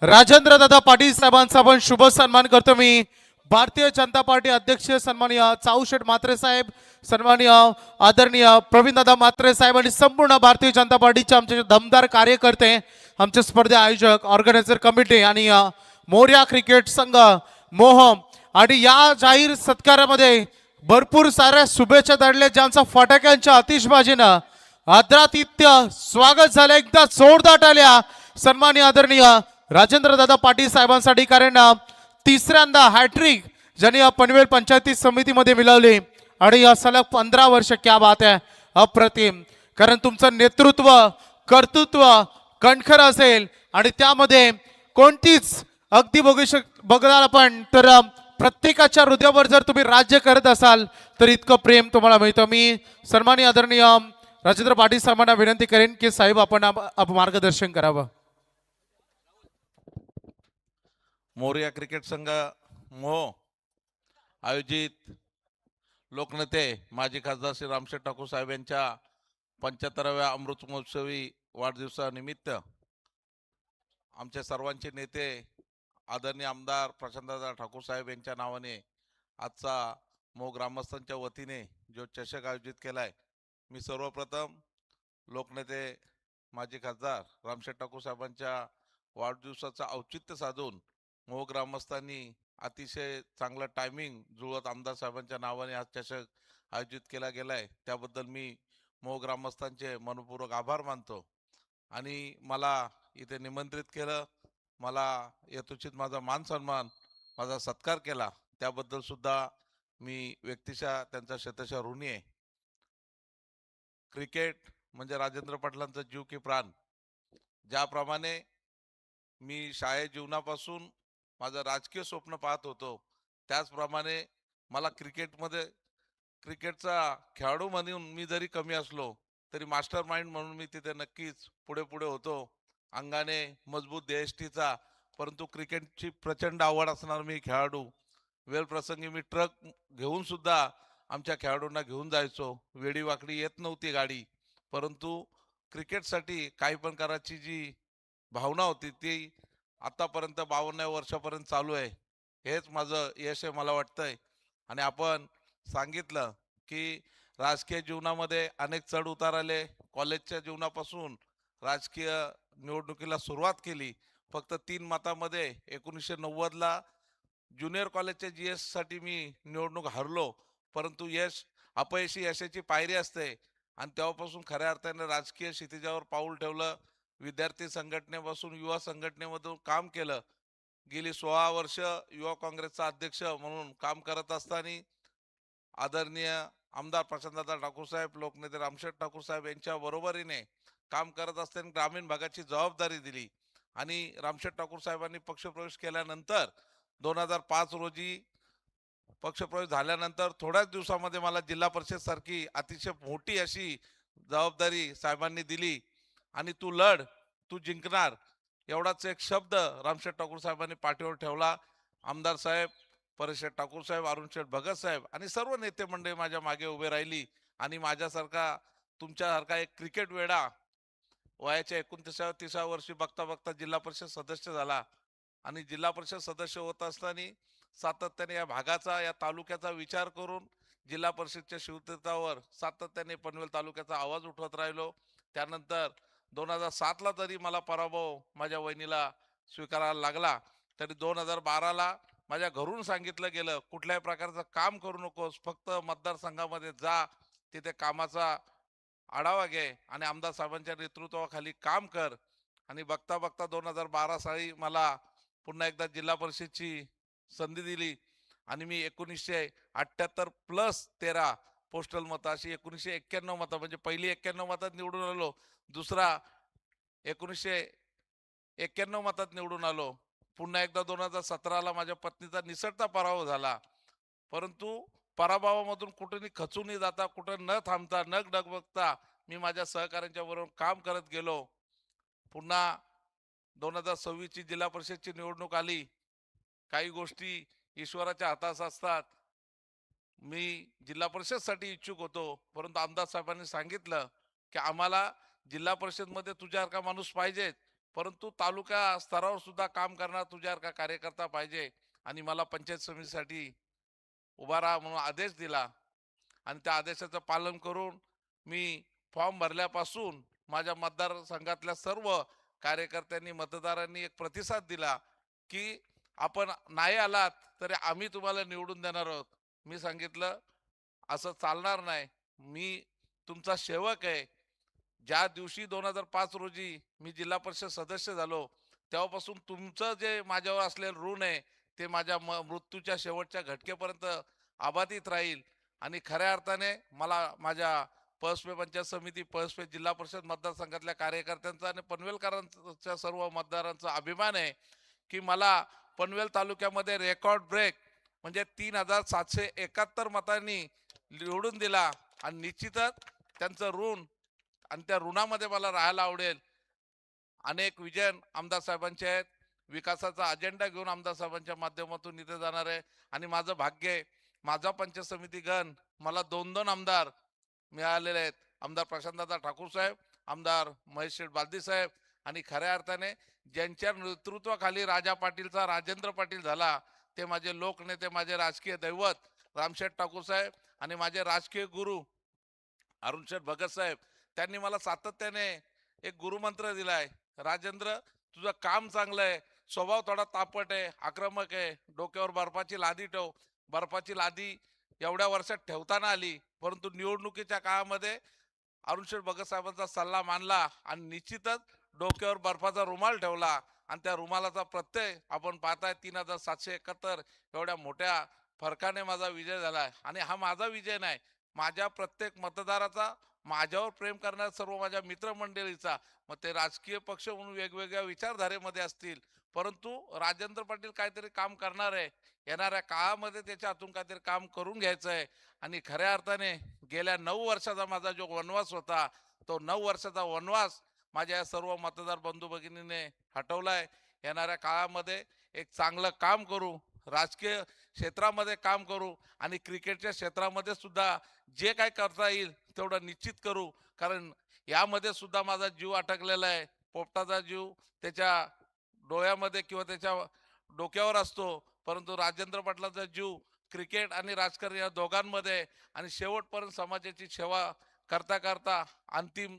राजेंद्र दादा पाटील साहेबांचा आपण शुभ सन्मान करतो. मी भारतीय जनता पार्टी अध्यक्ष सन्माननीय चाऊशेठ म्हात्रे साहेब, सन्माननीय आदरणीय प्रवीण दादा म्हात्रे साहेब आणि संपूर्ण भारतीय जनता पार्टीचे आमचे दमदार कार्यकर्ते, आमचे स्पर्धे आयोजक, ऑर्गनायझर कमिटी आणि मोर्या क्रिकेट संघ मोहम आणि या जाहीर सत्कारामध्ये भरपूर साऱ्या शुभेच्छा दडल्या ज्यांचा फटाक्यांच्या आतिषबाजीनं आदरातिथ्य स्वागत झालं. एकदा जोरदार टाळ्या सन्माननीय आदरणीय राजेंद्र दादा पाटील साहेबांसाठी. कारण तिसऱ्यांदा हॅट्रिक ज्यांनी या पनवेल पंचायती समितीमध्ये मिळवली आणि या सलग 15 वर्ष. क्या बात आहे, अप्रतिम. कारण तुमचं नेतृत्व कर्तृत्व कणखर असेल आणि त्यामध्ये कोणतीच अगदी बघणार आपण तर प्रत्येकाच्या हृदयावर जर तुम्ही राज्य करत असाल तर इतकं प्रेम तुम्हाला मिळतं. मी सन्माननीय आदरणीय राजेंद्र पाटील साहेबांना विनंती करेन की साहेब आपण मार्गदर्शन करावं. मोरिया क्रिकेट संघ मोह आयोजित लोकनेते माजी खासदार श्री रामशेठ ठाकूर साहेब यांच्या 75व्या अमृत महोत्सवी वाढदिवसानिमित्त आमचे सर्वांचे नेते आदरणीय आमदार प्रशांतदादा ठाकूर साहेब यांच्या नावाने आजचा मोह ग्रामस्थांच्या वतीने जो चषक आयोजित केलाय. मी सर्वप्रथम लोकनेते माजी खासदार रामशेठ ठाकूर साहेबांच्या वाढदिवसाचं औचित्य साधून मोह ग्रामस्थांनी अतिशय चांगलं टायमिंग जुळवत आमदार साहेबांच्या नावाने आज चषक आयोजित केला गेलाय. त्याबद्दल मी मोह ग्रामस्थांचे मनपूर्वक आभार मानतो. आणि मला इथे निमंत्रित केलं, मला यथोचित माझा मान सन्मान माझा सत्कार केला, त्याबद्दल सुद्धा मी व्यक्तिशः त्यांचा शतशः ऋणी आहे. क्रिकेट म्हणजे राजेंद्र पाटलांचा जीव की प्राण. ज्याप्रमाणे मी शाळेत जीवनापासून माझं राजकीय स्वप्न पाहत होतो, त्याचप्रमाणे मला क्रिकेटचा खेळाडू म्हणून मी जरी कमी असलो तरी मास्टर माइंड म्हणून मी तिथे नक्कीच पुढे पुढे होतो. अंगाने मजबूत देहष्टीचा, परंतु क्रिकेटची प्रचंड आवड असणार मी खेळाडू. वेळ प्रसंगी मी ट्रक घेऊन सुद्धा आमच्या खेळाडूंना घेऊन जायचो. वेडी वाकडी येत नव्हती गाडी, परंतु क्रिकेटसाठी काही पण करायची जी भावना होती ती आतापर्यंत 52 वर्षापर्यंत चालू आहे. हेच माझं यश आहे मला वाटतंय. आणि आपण सांगितलं की राजकीय जीवनामध्ये अनेक चढ उतार आले. कॉलेजच्या जीवनापासून राजकीय निवडणुकीला सुरुवात केली. फक्त 3 मतामध्ये 1990ला ज्युनियर कॉलेजच्या GS साठी मी निवडणूक हरलो. परंतु अपयशी यशाची पायरी असते आणि तेव्हापासून खऱ्या अर्थाने राजकीय क्षितिजावर पाऊल ठेवलं. विद्यार्थी संघटनेपासून युवा संघटनेमधून काम केलं. गेली 16 वर्ष युवा काँग्रेसचा अध्यक्ष म्हणून काम करत असताना आदरणीय आमदार प्रशांतदादा ठाकूर साहेब, लोकनेते रामशेठ ठाकूर साहेब यांच्या बरोबरीने काम करत असताना ग्रामीण भागाची जबाबदारी दिली. आणि रामशेठ ठाकूर साहेबांनी पक्षप्रवेश केल्यानंतर 2005 रोजी पक्षप्रवेश झाल्यानंतर थोड्याच दिवसामध्ये मला जिल्हा परिषद सारखी अतिशय मोठी अशी जबाबदारी साहेबांनी दिली. आणि तू लढ, तू जिंकणार, एवढाच एक शब्द रामशेठ ठाकूर साहेबांनी पाठीवर ठेवला. आमदार साहेब, परेशेठ ठाकूर साहेब, अरुणशेठ भगत साहेब आणि सर्व नेते मंडळी माझ्या मागे उभे राहिली. आणि माझ्यासारखा, तुमच्यासारखा एक क्रिकेट वेडा वयाच्या 29व्या वर्षी बघता बघता जिल्हा परिषद सदस्य झाला. आणि जिल्हा परिषद सदस्य होत असताना सातत्याने या भागाचा, या तालुक्याचा विचार करून जिल्हा परिषदच्या शिवतीर्थावर सातत्याने पनवेल तालुक्याचा आवाज उठवत राहिलो. त्यानंतर 2007ला तरी मला पराभव माझ्या वहिनीला स्वीकारायला लागला. तरी 2012ला माझ्या घरून सांगितलं गेलं, कुठल्याही प्रकारचं काम करू नकोस, फक्त मतदारसंघामध्ये जा, तिथे कामाचा आढावा घे आणि आमदार साहेबांच्या नेतृत्वाखाली काम कर. आणि बघता बघता 2012 साली मला पुन्हा एकदा जिल्हा परिषदची संधी दिली. आणि मी 1978 प्लस 13 पोस्टल मतं, अशी 1991 मतं, म्हणजे पहिली 91 मतात निवडून आलो, दुसरा 1991 मतात निवडून आलो. पुन्हा एकदा 2017ला माझ्या पत्नीचा निसटता पराभव झाला. परंतु पराभवामधून कुठेही खचून जाता, कुठं न थांबता, न डगमगता मी माझ्या सहकाऱ्यांच्या बरोबर काम करत गेलो. पुन्हा 2026 ची जिल्हा परिषदची निवडणूक आली. काही गोष्टी ईश्वराच्या हातात असतात. मी जिल्हा परिषदसाठी इच्छुक होतो, परंतु आमदार साहेबांनी सांगितलं की आम्हाला जिल्हा परिषदमध्ये तुझ्यासारखा माणूस पाहिजे, परंतु तालुका स्तरावर सुद्धा काम करणारा तुझ्यासारखा कार्यकर्ता पाहिजे. आणि मला पंचायत समितीसाठी उभा राहा म्हणून आदेश दिला. आणि त्या आदेशाचं पालन करून मी फॉर्म भरल्यापासून माझ्या मतदारसंघातल्या सर्व कार्यकर्त्यांनी, मतदारांनी एक प्रतिसाद दिला की आपण नाही आलात तरी आम्ही तुम्हाला निवडून देणार आहोत. मी सांगितलं, असं चालणार नाही, मी तुमचा सेवक आहे. ज्या दिवशी 2005 रोजी मी जिल्हा परिषद सदस्य झालो, तेव्हापासून तुमचं जे माझ्यावर असलेलं ऋण आहे ते माझ्या मृत्यूच्या शेवटच्या घटकेपर्यंत अबाधित राहील. आणि खऱ्या अर्थाने मला माझ्या पळसपे पंचायत समिती, पळसपे जिल्हा परिषद मतदारसंघातल्या कार्यकर्त्यांचा आणि पनवेलकरांच्या सर्व मतदारांचा अभिमान आहे की मला पनवेल तालुक्यामध्ये रेकॉर्ड ब्रेक म्हणजे 3771 मतांनी निवडून दिला. आणि निश्चितच त्यांचं ऋण आणि त्या ऋणामध्ये मला राहायला आवडेल. अनेक विजन आमदार साहेबांचे आहेत, विकासाचा अजेंडा घेऊन आमदार साहेबांच्या माध्यमातून इथे जाणार आहे. आणि माझं भाग्य आहे, माझा पंचायत समिती गण मला 2-2 आमदार मिळालेले आहेत. आमदार प्रशांतदादा ठाकूर साहेब, आमदार महेश शेठ बालदी साहेब. आणि खऱ्या अर्थाने ज्यांच्या नेतृत्वाखाली राजा पाटीलचा राजेंद्र पाटील झाला ते माझे लोकनेते, माझे राजकीय दैवत रामशेठ ठाकूर साहेब आणि माझे राजकीय गुरु अरुणशेठ भगत साहेब. त्यांनी मला सातत्याने एक गुरुमंत्र दिलाय, राजेंद्र तुझं काम चांगलं आहे, स्वभाव थोडा तापट आहे, आक्रमक आहे, डोक्यावर बर्फाची लादी ठेव. बर्फाची लादी एवढ्या वर्षात ठेवताना आली, परंतु निवडणुकीच्या काळामध्ये अरुणशेठ भगत साहेबांचा सल्ला मानला आणि निश्चितच डोक्यावर बर्फाचा रुमाल ठेवला. आणि त्या रुमालाचा प्रत्यय आपण पाहताय, 3771 एवढ्या मोठ्या फरकाने माझा विजय झालाय. आणि हा माझा विजय नाही, माझ्या प्रत्येक मतदाराचा माझ्यावर प्रेम करणाऱ्या सर्व माझ्या मित्रमंडळीचा, मग ते राजकीय पक्ष म्हणून वेगवेगळ्या विचारधारेमध्ये असतील, परंतु राजेंद्र पाटील काहीतरी काम करणार आहे, येणाऱ्या काळामध्ये त्याच्या हातून काहीतरी काम करून घ्यायचं आहे. आणि खऱ्या अर्थाने गेल्या 9 वर्षाचा माझा जो वनवास होता, तो 9 वर्षाचा वनवास माझ्या या सर्व मतदार बंधू भगिनीने हटवलाय. येणाऱ्या काळामध्ये एक चांगलं काम करू, राजकीय क्षेत्रामध्ये काम करू आणि क्रिकेटच्या क्षेत्रामध्ये सुद्धा जे काय करता येईल तेवढं निश्चित करू. कारण यामध्ये सुद्धा माझा जीव अटकलेला आहे. पोपटाचा जीव त्याच्या डोळ्यामध्ये किंवा त्याच्या डोक्यावर असतो, परंतु राजेंद्र पाटलाचा जीव क्रिकेट आणि राजकारण या दोघांमध्ये, आणि शेवटपर्यंत समाजाची सेवा करता करता अंतिम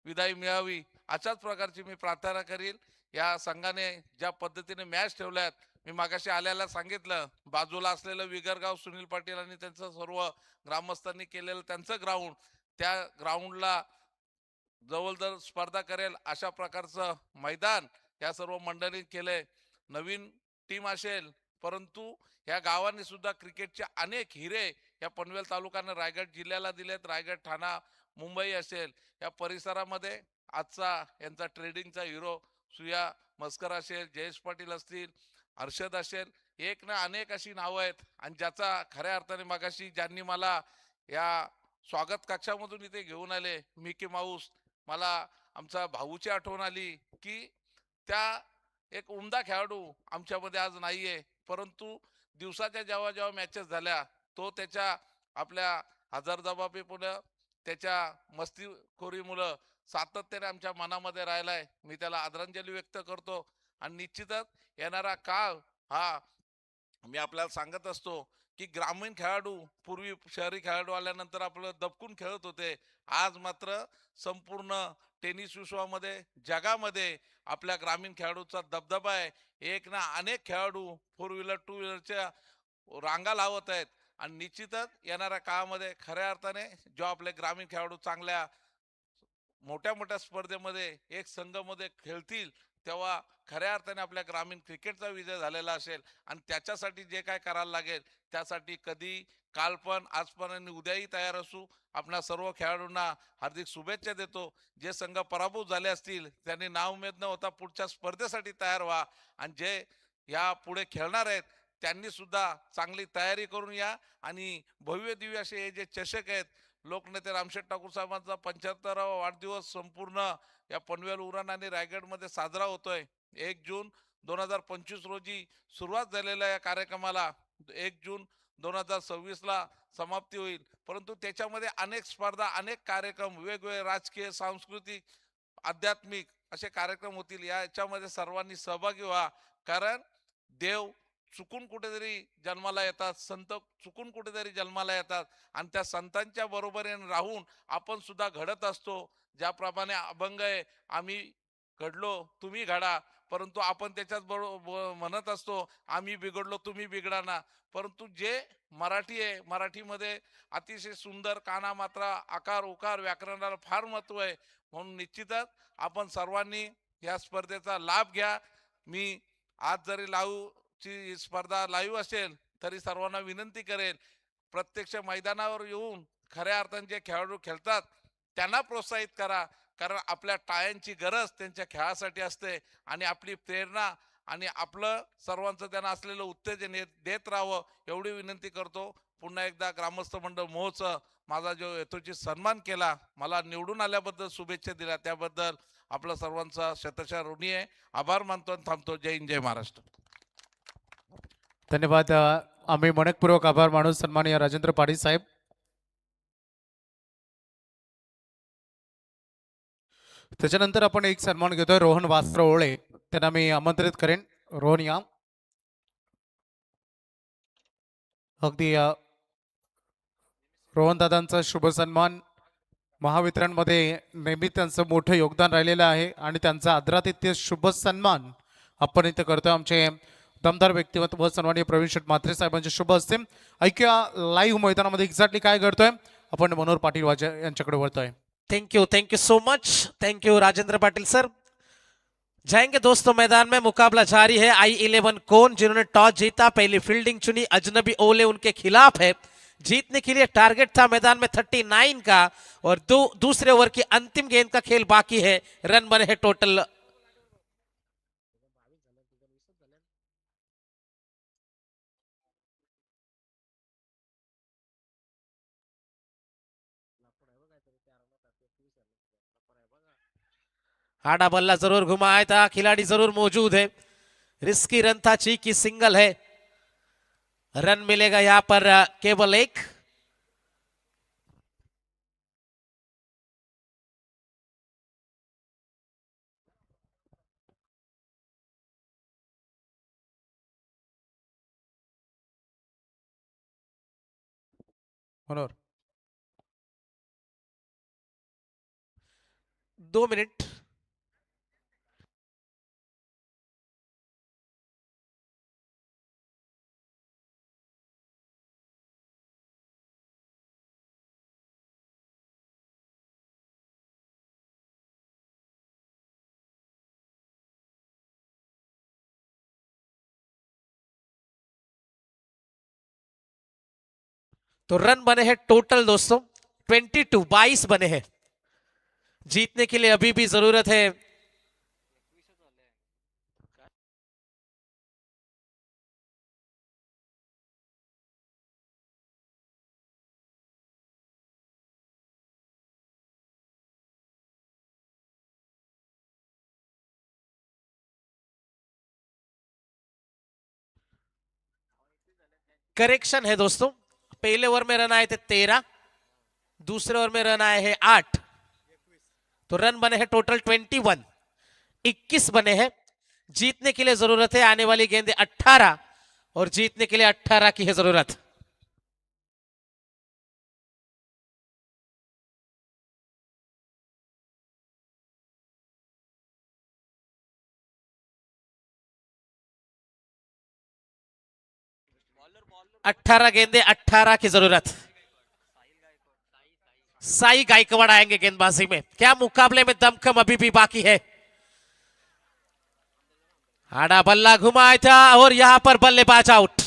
विदाई मिळावी अशाच प्रकारची मी प्रार्थना करील. या संघाने ज्या पद्धतीने मॅच ठेवल्यात, मी मागाशी आल्याला सांगितलं, बाजूला असलेलं विगरगाव सुनील पाटील आणि त्यांचं सर्व ग्रामस्थांनी केलेलं त्यांचं ग्राउंड, त्या ग्राउंडला जवळ स्पर्धा करेल अशा प्रकारचं मैदान या सर्व मंडळी केले. नवीन टीम असेल, परंतु या गावांनी सुद्धा क्रिकेटचे अनेक हिरे या पनवेल तालुक्याने रायगड जिल्ह्याला दिलेत. रायगड, ठाणा, मुंबई असेल या परिसरामध्ये आजचा यांचा ट्रेडिंगचा हिरो सुया मस्कर असेल, जयेश पाटील असतील, हर्षद असेल, एक ना अनेक अशी नावं आहेत. आणि ज्याचा खऱ्या अर्थाने मागाशी ज्यांनी मला या स्वागत कक्षामधून इथे घेऊन आले, मिकी माऊस, मला आमचा भाऊची आठवण आली की त्या एक उमदा खेळाडू आमच्यामध्ये आज नाहीये, परंतु दिवसाच्या जेव्हा जेव्हा मॅचेस झाल्या, तो त्याच्या आपल्या हजरजबाबीमुळं, त्याच्या मस्तीखोरीमुळं सातत्याने आमच्या मनामध्ये राहिलाय. मी त्याला आदरांजली व्यक्त करतो. आणि निश्चितच येणारा काळ हा मी आपल्याला सांगत असतो की ग्रामीण खेळाडू पूर्वी शहरी खेळाडू आल्यानंतर आपलं दबकून खेळत होते, आज मात्र संपूर्ण टेनिस विश्वामध्ये, जगामध्ये आपल्या ग्रामीण खेळाडूचा दबदबा आहे. एक ना अनेक खेळाडू 4 व्हीलर 2 व्हीलरच्या रांगा लावत आहेत. आणि निश्चितच येणाऱ्या काळामध्ये खऱ्या अर्थाने जो आपले ग्रामीण खेळाडू चांगल्या मोठ्या मोठ्या स्पर्धेमध्ये एक संघामध्ये खेळतील, तेव्हा खऱ्या अर्थाने आपल्या ग्रामीण क्रिकेटचा विजय झालेला असेल. आणि त्याच्यासाठी जे काय करायला लागेल त्यासाठी कधी, काल पण, आज पण आणि उद्याही तयार असू. आपल्या सर्व खेळाडूंना हार्दिक शुभेच्छा देतो. जे संघ पराभूत झाले असतील त्यांनी नाउमेद न होता पुढच्या स्पर्धेसाठी तयार व्हा. आणि जे या पुढे खेळणार आहेत त्यांनी सुद्धा चांगली तयारी करून या. आणि भव्य दिव्य असे हे जे चषक आहेत, लोकनेते रामशेठ ठाकूर साहेबांचा 75वा वाढदिवस संपूर्ण या पनवेल, उरण आणि रायगडमध्ये साजरा होतोय. 1 जून 2025 रोजी सुरुवात झालेल्या या कार्यक्रमाला 1 जून 2026 ला समाप्ती होईल. परंतु त्याच्यामध्ये अनेक स्पर्धा, अनेक कार्यक्रम, वेगवेगळे राजकीय, सांस्कृतिक, आध्यात्मिक असे कार्यक्रम होतील. याच्यामध्ये सर्वांनी सहभागी व्हा. कारण देव चुकून कुठेतरी जन्माला येतात, संत चुकून कुठेतरी जन्माला येतात, आणि त्या संतांच्या बरोबरीने राहून आपण सुद्धा घडत असतो. ज्याप्रमाणे अभंग आहे, आम्ही घडलो तुम्ही घडा, परंतु आपण त्याच्याच बरोबर म्हणत असतो, आम्ही बिघडलो तुम्ही बिघडा ना. परंतु जे मराठी आहे, मराठीमध्ये अतिशय सुंदर काना, मात्रा, आकार, उकार, व्याकरणाला फार महत्व आहे. म्हणून निश्चितच आपण सर्वांनी या स्पर्धेचा लाभ घ्या. मी आज जरी ची स्पर्धा लाईव्ह असेल तरी सर्वांना विनंती करेल, प्रत्यक्ष मैदानावर येऊन खऱ्या अर्थाने जे खेळाडू खेळतात त्यांना प्रोत्साहित करा. कारण आपल्या टाळ्यांची गरज त्यांच्या खेळासाठी असते. आणि आपली प्रेरणा आणि आपलं सर्वांचं त्यांना असलेलं उत्तेजन देत राहावं एवढी विनंती करतो. पुन्हा एकदा ग्रामस्थ मंडळ महोत्सव माझा जो हेतूची सन्मान केला, मला निवडून आल्याबद्दल शुभेच्छा दिल्या, त्याबद्दल आपलं सर्वांचा शतशः ऋणी आहे. आभार मानतो आणि थांबतो. जय हिंद, जय महाराष्ट्र. धन्यवाद. आम्ही मनपूर्वक आभार मानू सन्माननीय राजेंद्र पाटील साहेब. त्याच्यानंतर आपण एक सन्मान घेतोय रोहन वास्त्रओळे, त्यांना मी आमंत्रित करेन. रोहन या. अगदी रोहन दादांचा शुभ सन्मान. महावितरणमध्ये नेहमी त्यांचं मोठं योगदान राहिलेलं आहे आणि त्यांचा आदरातिथ्य शुभ सन्मान आपण इथे करतोय. आमचे दमदार व्यक्तिमत्व सन्माननीय प्रवीण शेठ म्हात्रे साहेबांचे शुभ हस्ते. ऐकूया लाईव्ह मैदानामध्ये एक्झॅक्टली काय घडतोय. आपण मनोहर पाटील यांच्याकडे वळतोय. Thank you so much. Thank you Rajendra Patil sir. जाएंगे दोस्तों मैदान में, मुकाबला जारी है. I11 कौन जिन्होंने टॉस जीता, पहली फील्डिंग चुनी, अजनबी ओले उनके खिलाफ है. जीतने के लिए टारगेट था मैदान में 39 का और दूसरे ओवर की अंतिम गेंद का खेल बाकी है। रन बने हैं टोटल। आड़ा बल्ला जरूर घुमाया था, खिलाड़ी जरूर मौजूद है। रिस्की रन था, चीकी सिंगल है। रन मिलेगा यहां पर केवल एक। मनोहर 2 मिनट। तो रन बने हैं टोटल दोस्तों 22 बने हैं। जीतने के लिए अभी भी जरूरत है करेक्शन है दोस्तों। पहले ओवर में रन आए थे 13, दूसरे ओवर में रन आए हैं 8, तो रन बने हैं टोटल 21, 21 बने हैं। जीतने के लिए जरूरत है आने वाली गेंदें 18 और जीतने के लिए 18 की है जरूरत। अट्ठारह गेंदे 18 की जरूरत। साई गायकवाड़ आएंगे गेंदबाजी में। क्या मुकाबले में दमखम अभी भी बाकी है। आड़ा बल्ला घुमाया था और यहां पर बल्लेबाज आउट।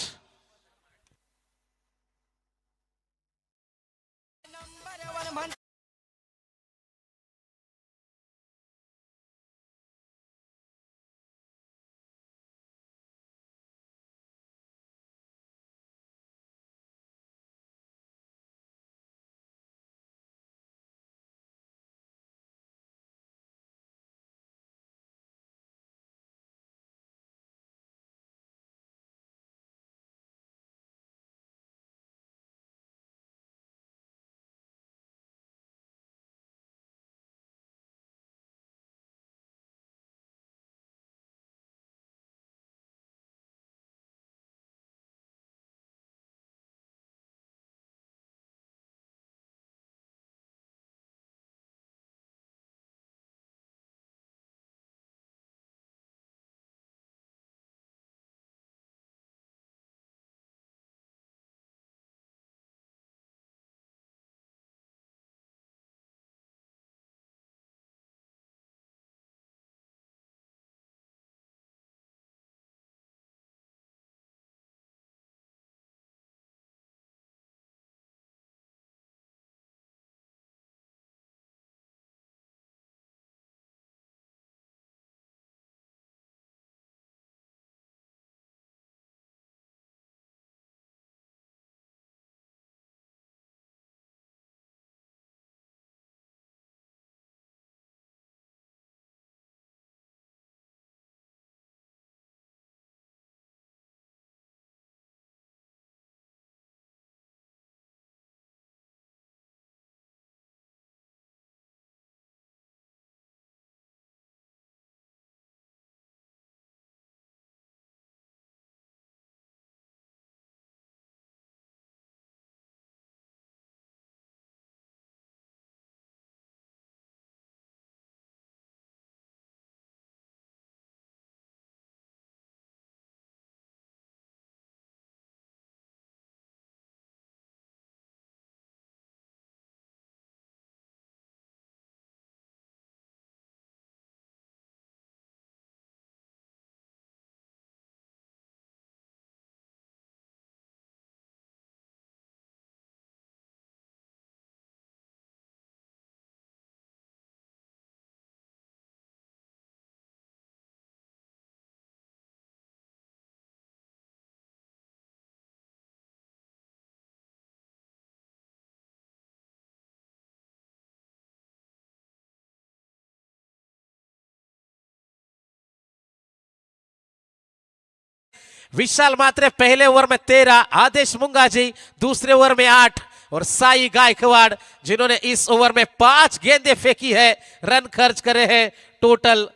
विशाल मात्रे पहले ओवर में 13, आदेश मुंगाजी दूसरे ओवर में 8 और साई गायकवाड़ जिन्होंने इस ओवर में 5 गेंदें फेंकी है, रन खर्च करे हैं टोटल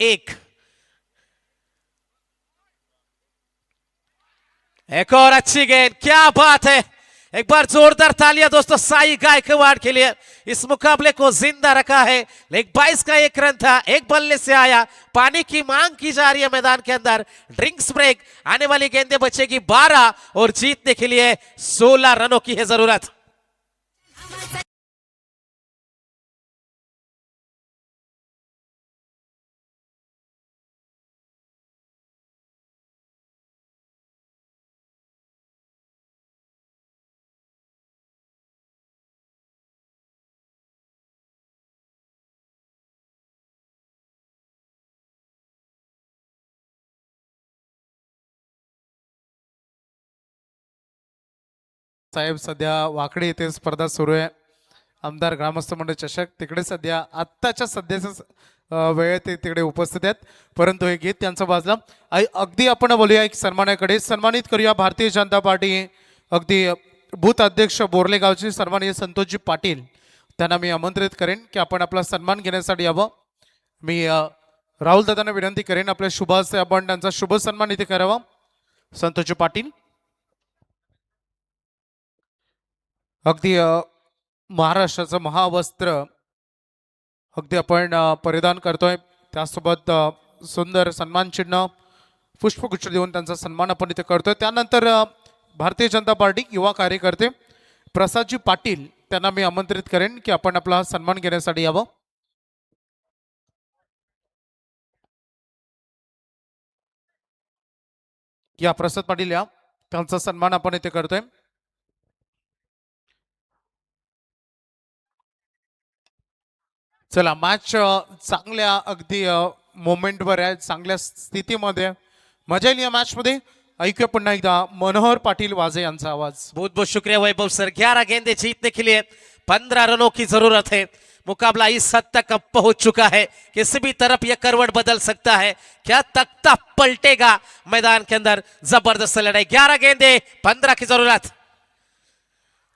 1। एक और अच्छी गेंद, क्या बात है, एक बार जोरदार तालियां दोस्तों साई गायकवाड़ के लिए। इस मुकाबले को जिंदा रखा है। लेग 22 का 1 रन था, एक बल्ले से आया। पानी की मांग की जा रही है मैदान के अंदर, ड्रिंक्स ब्रेक, आने वाली गेंदें बचेगी 12 और जीतने के लिए 16 रनों की है जरूरत। साहेब सध्या वाकडी येथे स्पर्धा सुरू आहे, आमदार ग्रामस्थ मंडळ चषक, तिकडे सध्या आत्ताच्या सध्याच्या वेळेत ते तिकडे उपस्थित आहेत, परंतु हे गीत त्यांचं वाजलं। अगदी आपण बोलूया एक सन्मानाकडे, सन्मानित करूया भारतीय जनता पार्टी अगदी बूथ अध्यक्ष बोर्ले गावचे सन्माननीय संतोषजी पाटील, त्यांना मी आमंत्रित करेन की आपण आपला सन्मान घेण्यासाठी यावं। मी राहुल दादांना विनंती करेन आपल्या शुभ हस्ते आपण त्यांचा शुभ सन्मान इथे करावा। संतोषजी पाटील अगदी महाराष्ट्राचं महावस्त्र अगदी आपण परिधान करतोय, त्यासोबत सुंदर सन्मान चिन्ह पुष्पगुच्छ देऊन त्यांचा सन्मान आपण इथे करतोय। त्यानंतर भारतीय जनता पार्टी युवा कार्यकर्ते प्रसादजी पाटील, त्यांना मी आमंत्रित करेन की आपण आपला सन्मान घेण्यासाठी यावं। या प्रसाद पाटील या, त्यांचा सन्मान आपण इथे करतोय। चला मॅच चांगल्या अगदी मोमेंटवर आहे, चांगल्या स्थितीमध्ये मजा येईल या मॅच मध्ये। ऐकूया पुन्हा एकदा मनोहर पाटिल वाजे यांचा आवाज। बहुत बहुत शुक्रिया वैभव सर। 11 गेंदे जीतने के लिए 15 रनों की जरूरत है। मुकाबला इस हद तक अब पहुंच चुका है, किसी भी तरफ यह करवट बदल सकता है। क्या तख्ता पलटेगा मैदान के अंदर, जबरदस्त लड़ाई। 11 गेंदे 15 की जरूरत।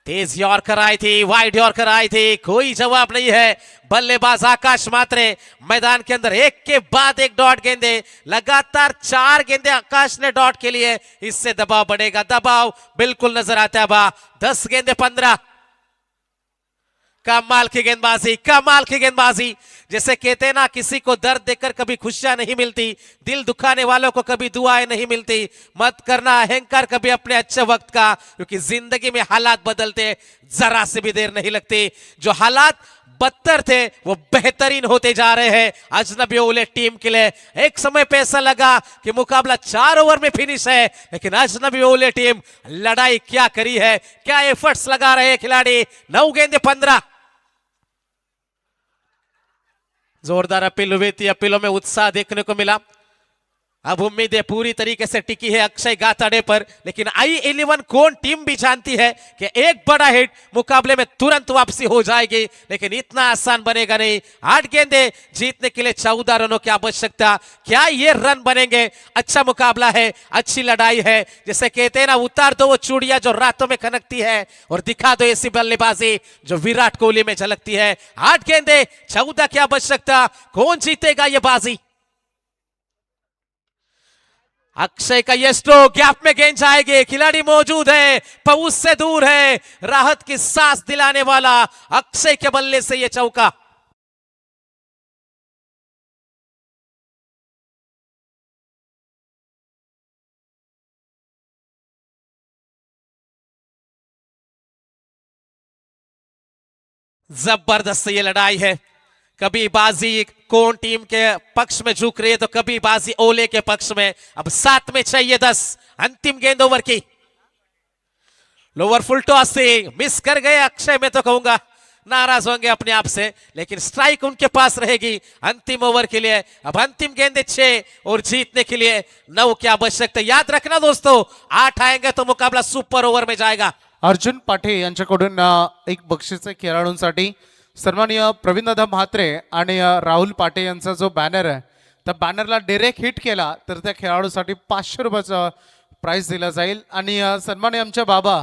तेज यॉर्कर आई थी, वाइड यॉर्कर आई थी, कोई जवाब नहीं है। बल्लेबाज आकाश मात्रे मैदान के अंदर एक के बाद एक डॉट गेंदे, लगातार 4 गेंदे आकाश ने डॉट के लिए। इससे दबाव बढ़ेगा, दबाव बिल्कुल नजर आता है। 10 गेंदे 15। कमाल की गेंदबाजी, कमाल की गेंदबाजी। जैसे कहते हैं ना, किसी को दर्द देकर कभी खुशियां नहीं मिलती, दिल दुखाने वालों को कभी दुआएं नहीं मिलती। मत करना अहंकार कभी अपने अच्छे वक्त का, क्योंकि जिंदगी में हालात बदलते जरा से भी देर नहीं लगती। जो हालात बदतर थे वो बेहतरीन होते जा रहे हैं अजनबी ओले टीम के लिए। एक समय पे ऐसा लगा कि मुकाबला 4 ओवर में फिनिश है, लेकिन अजनबी ओले टीम लड़ाई क्या करी है, क्या एफर्ट्स लगा रहे हैं खिलाड़ी। 9 गेंदे 15। जोरदार अपील हुई थी, अपीलों में उत्साह देखने को मिला। अब उम्मीदें पूरी तरीके से टिकी है अक्षय गाताड़े पर, लेकिन I11 कौन टीम भी जानती है कि एक बड़ा हिट मुकाबले में तुरंत वापसी हो जाएगी, लेकिन इतना आसान बनेगा नहीं। 8 गेंदे जीतने के लिए 14 रनों की आवश्यकता। क्या ये रन बनेंगे? अच्छा मुकाबला है, अच्छी लड़ाई है। जैसे कहते हैं ना, उतार दो वो चूड़ियां जो रातों में खनकती है और दिखा दो ऐसी बल्लेबाजी जो विराट कोहली में झलकती है। 8 गेंदे 14 की आवश्यकता। कौन जीतेगा ये बाजी? अक्षय का ये स्ट्रोक, गैप में गेंद जाएगी, खिलाड़ी मौजूद है, पहुंच से दूर है। राहत की सांस दिलाने वाला अक्षय के बल्ले से ये चौका। जबरदस्त ये लड़ाई है। कभी बाजी कौन टीम के पक्ष में झुक रही है तो कभी बाजी ओले के पक्ष में। अब 7 में चाहिए 10। अंतिम गेंद ओवर की। लोअर फुल टॉस से मिस कर गए अक्षय, मैं तो कहूंगा नाराज होंगे अपने आप से, लेकिन स्ट्राइक उनके पास रहेगी अंतिम ओवर के लिए। अब अंतिम गेंदे 6 और जीतने के लिए 9 की आवश्यकता। याद रखना दोस्तों, 8 आएंगे तो मुकाबला सुपर ओवर में जाएगा। अर्जुन पाठे यांच्याकडून एक बक्षीस आहे खेळाडूंसाठी। सन्माननीय प्रवीणदादा म्हात्रे आणि राहुल पाटे यांचा जो बॅनर आहे त्या बॅनरला डायरेक्ट हिट केला तर त्या खेळाडूसाठी 500 रुपयाचा प्राइज दिला जाईल. आणि सन्माननीय आमचे बाबा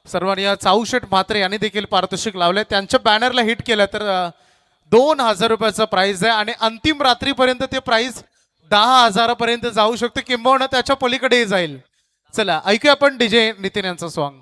सन्माननीय चाऊशेठ म्हात्रे यांनी देखील पारितोषिक लावले. त्यांच्या बॅनरला हिट केलं तर 2000 रुपयाचं प्राइज आहे. आणि अंतिम रात्रीपर्यंत ते प्राइज 10,000 पर्यंत जाऊ शकते, किंबहुना त्याच्या पलीकडेही जाईल. चला ऐकूया आपण डीजे नितीन यांचं सॉन्ग.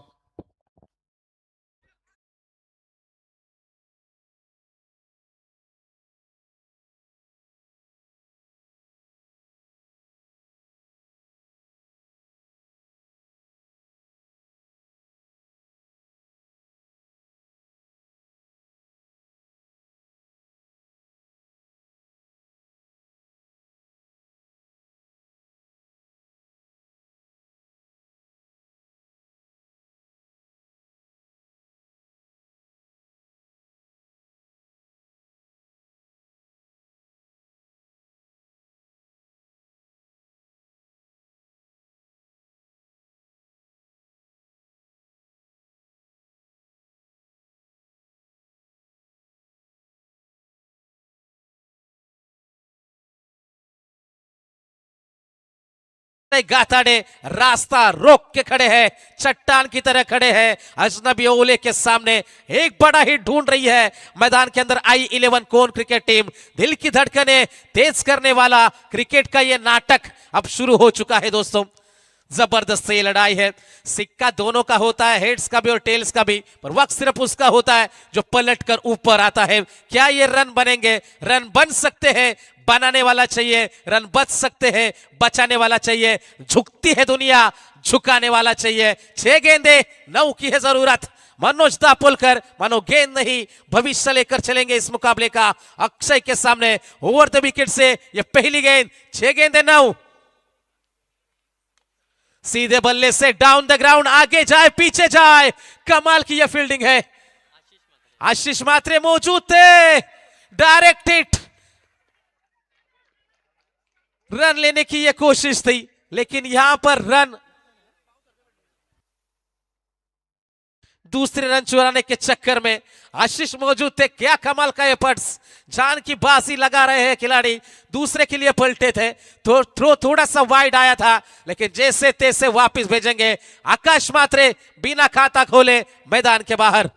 गाताड़े रास्ता रोक के खड़े हैं, चट्टान की तरह खड़े हैं अजनबी ओले के सामने. एक बड़ा हिट ढूंढ रही है मैदान के अंदर I11 कोन क्रिकेट टीम. दिल की धड़कने तेज करने वाला क्रिकेट का ये नाटक अब शुरू हो चुका है दोस्तों. जबरदस्त ये लड़ाई है. सिक्का दोनों का होता है, हेड्स का भी और टेल्स का भी, पर वक्त सिर्फ उसका होता है जो पलट कर ऊपर आता है. क्या ये रन बनेंगे? रन बन सकते हैं. बनाने वाला चाहिए, रन बच सकते हैं, बचाने वाला चाहिए. झुकती है दुनिया, झुकाने वाला चाहिए. 6 गेंदे 9 की है जरूरत. मनोज दापोलकर मानो गेंद नहीं भविष्य लेकर चलेंगे इस मुकाबले का. अक्षय के सामने ओवर द विकेट से ये पहली गेंद. 6 गेंदे 9. सीधे बल्ले से डाउन द ग्राउंड, आगे जाए पीछे जाए. कमाल की यह फील्डिंग है. आशीष मात्रे मौजूद थे. Direct hit. रन लेने की यह कोशिश थी, लेकिन यहां पर रन दूसरे रन चुराने के चक्कर में आशीष मौजूद थे. क्या कमाल का एफर्ट्स. जान की बाजी लगा रहे हैं खिलाड़ी. दूसरे के लिए पलटे थे तो थ्रो थोड़ा सा वाइड आया था, लेकिन जैसे तैसे वापस भेजेंगे. आकाश मात्रे बिना खाता खोले मैदान के बाहर.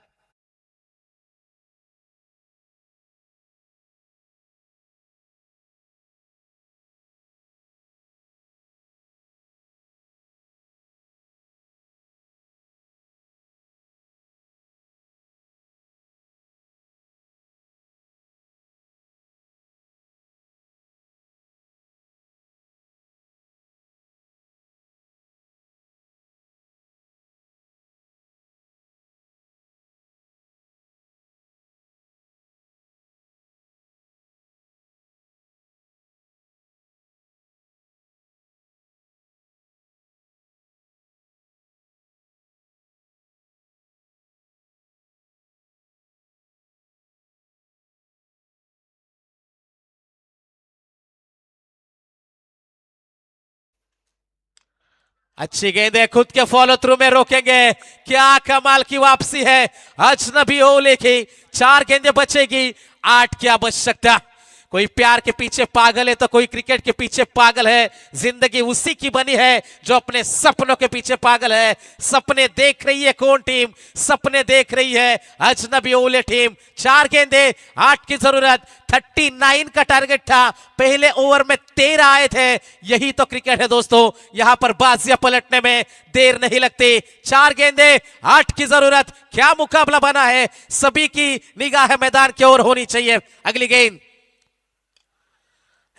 अच्छी गेंद है, खुद के फॉलो थ्रू में रोकेंगे. क्या कमाल की वापसी है अजनबी ओले की. 4 गेंदें बचेगी, 8 क्या बच सकता. कोई प्यार के पीछे पागल है तो कोई क्रिकेट के पीछे पागल है. जिंदगी उसी की बनी है जो अपने सपनों के पीछे पागल है. सपने देख रही है कौन टीम? सपने देख रही है अजनबी ओले टीम. 4 गेंदे 8 की जरूरत. 39 का टारगेट था. पहले ओवर में 13 आए थे. यही तो क्रिकेट है दोस्तों. यहां पर बाजियां पलटने में देर नहीं लगती. 4 गेंदे 8 की जरूरत. क्या मुकाबला बना है. सभी की निगाह मैदान की ओर होनी चाहिए. अगली गेंद.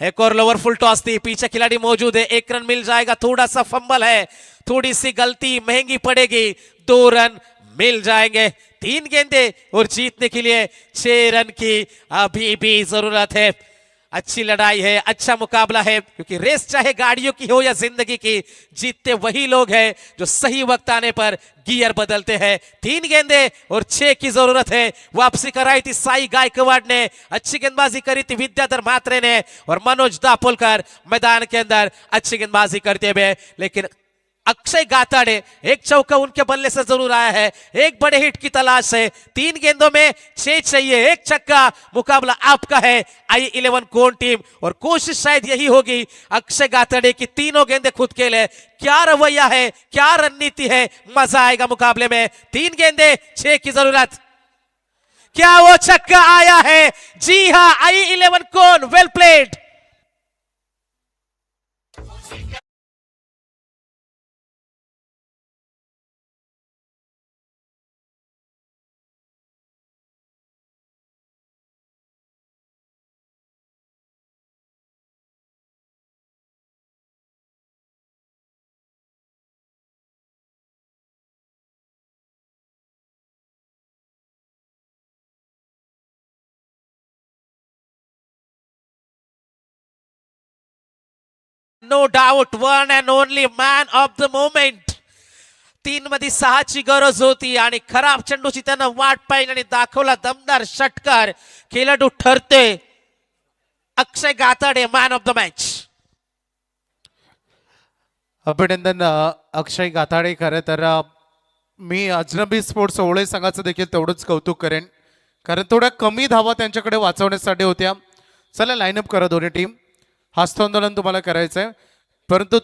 एक और लोअर फुल टॉस थी. पीछे खिलाड़ी मौजूद है. 1 रन मिल जाएगा. थोड़ा सा फंबल है, थोड़ी सी गलती महंगी पड़ेगी. 2 रन मिल जाएंगे. 3 गेंदे और जीतने के लिए 6 रन की अभी भी जरूरत है. अच्छी लड़ाई है, अच्छा मुकाबला है, क्योंकि रेस चाहे गाड़ियों की हो या जिंदगी की, जीतते वही लोग हैं जो सही वक्त आने पर गियर बदलते हैं. 3 गेंदे और 6 की जरूरत है. वापसी कराई थी साई गायकवाड़ ने. अच्छी गेंदबाजी करी थी विद्याधर म्हात्रे ने. और मनोज दापोलकर मैदान के अंदर अच्छी गेंदबाजी करते हुए, लेकिन अक्षय गाताड़े एक चौका उनके बल्ले से जरूर आया है, एक बड़े हिट की तलाश है। 3 गेंदों में 6 चाहिए, एक छक्का, मुकाबला आपका है I11 कोन टीम। और कोशिश शायद यही होगी अक्षय गाताड़े की, तीनों गेंदे खुद के लिए। क्या रवैया है, क्या रणनीति है, मजा आएगा मुकाबले में। 3 गेंदे 6 की जरूरत। क्या वो छक्का आया है? जी हाँ, I11 कोन, well played. No doubt, one and only man of the moment. 3 मध्ये 6ची गरज होती आणि खराब चेंडूची त्यानं वाट पाहिली आणि दाखवला दमदार षटकार। खेळाडू ठरते अक्षय गाताडे मॅन ऑफ द मॅच। अभिनंदन अक्षय गाताडे। खरं तर मी अजनबी स्पोर्ट्स ओळे संघाचं देखील तेवढंच कौतुक करेन, कारण थोड्या कमी धावा त्यांच्याकडे वाचवण्यासाठी होत्या। चला लाईनअप करा दोन्ही टीम, हस्तांदोलन तुम्हाला करायचं आहे, परंतु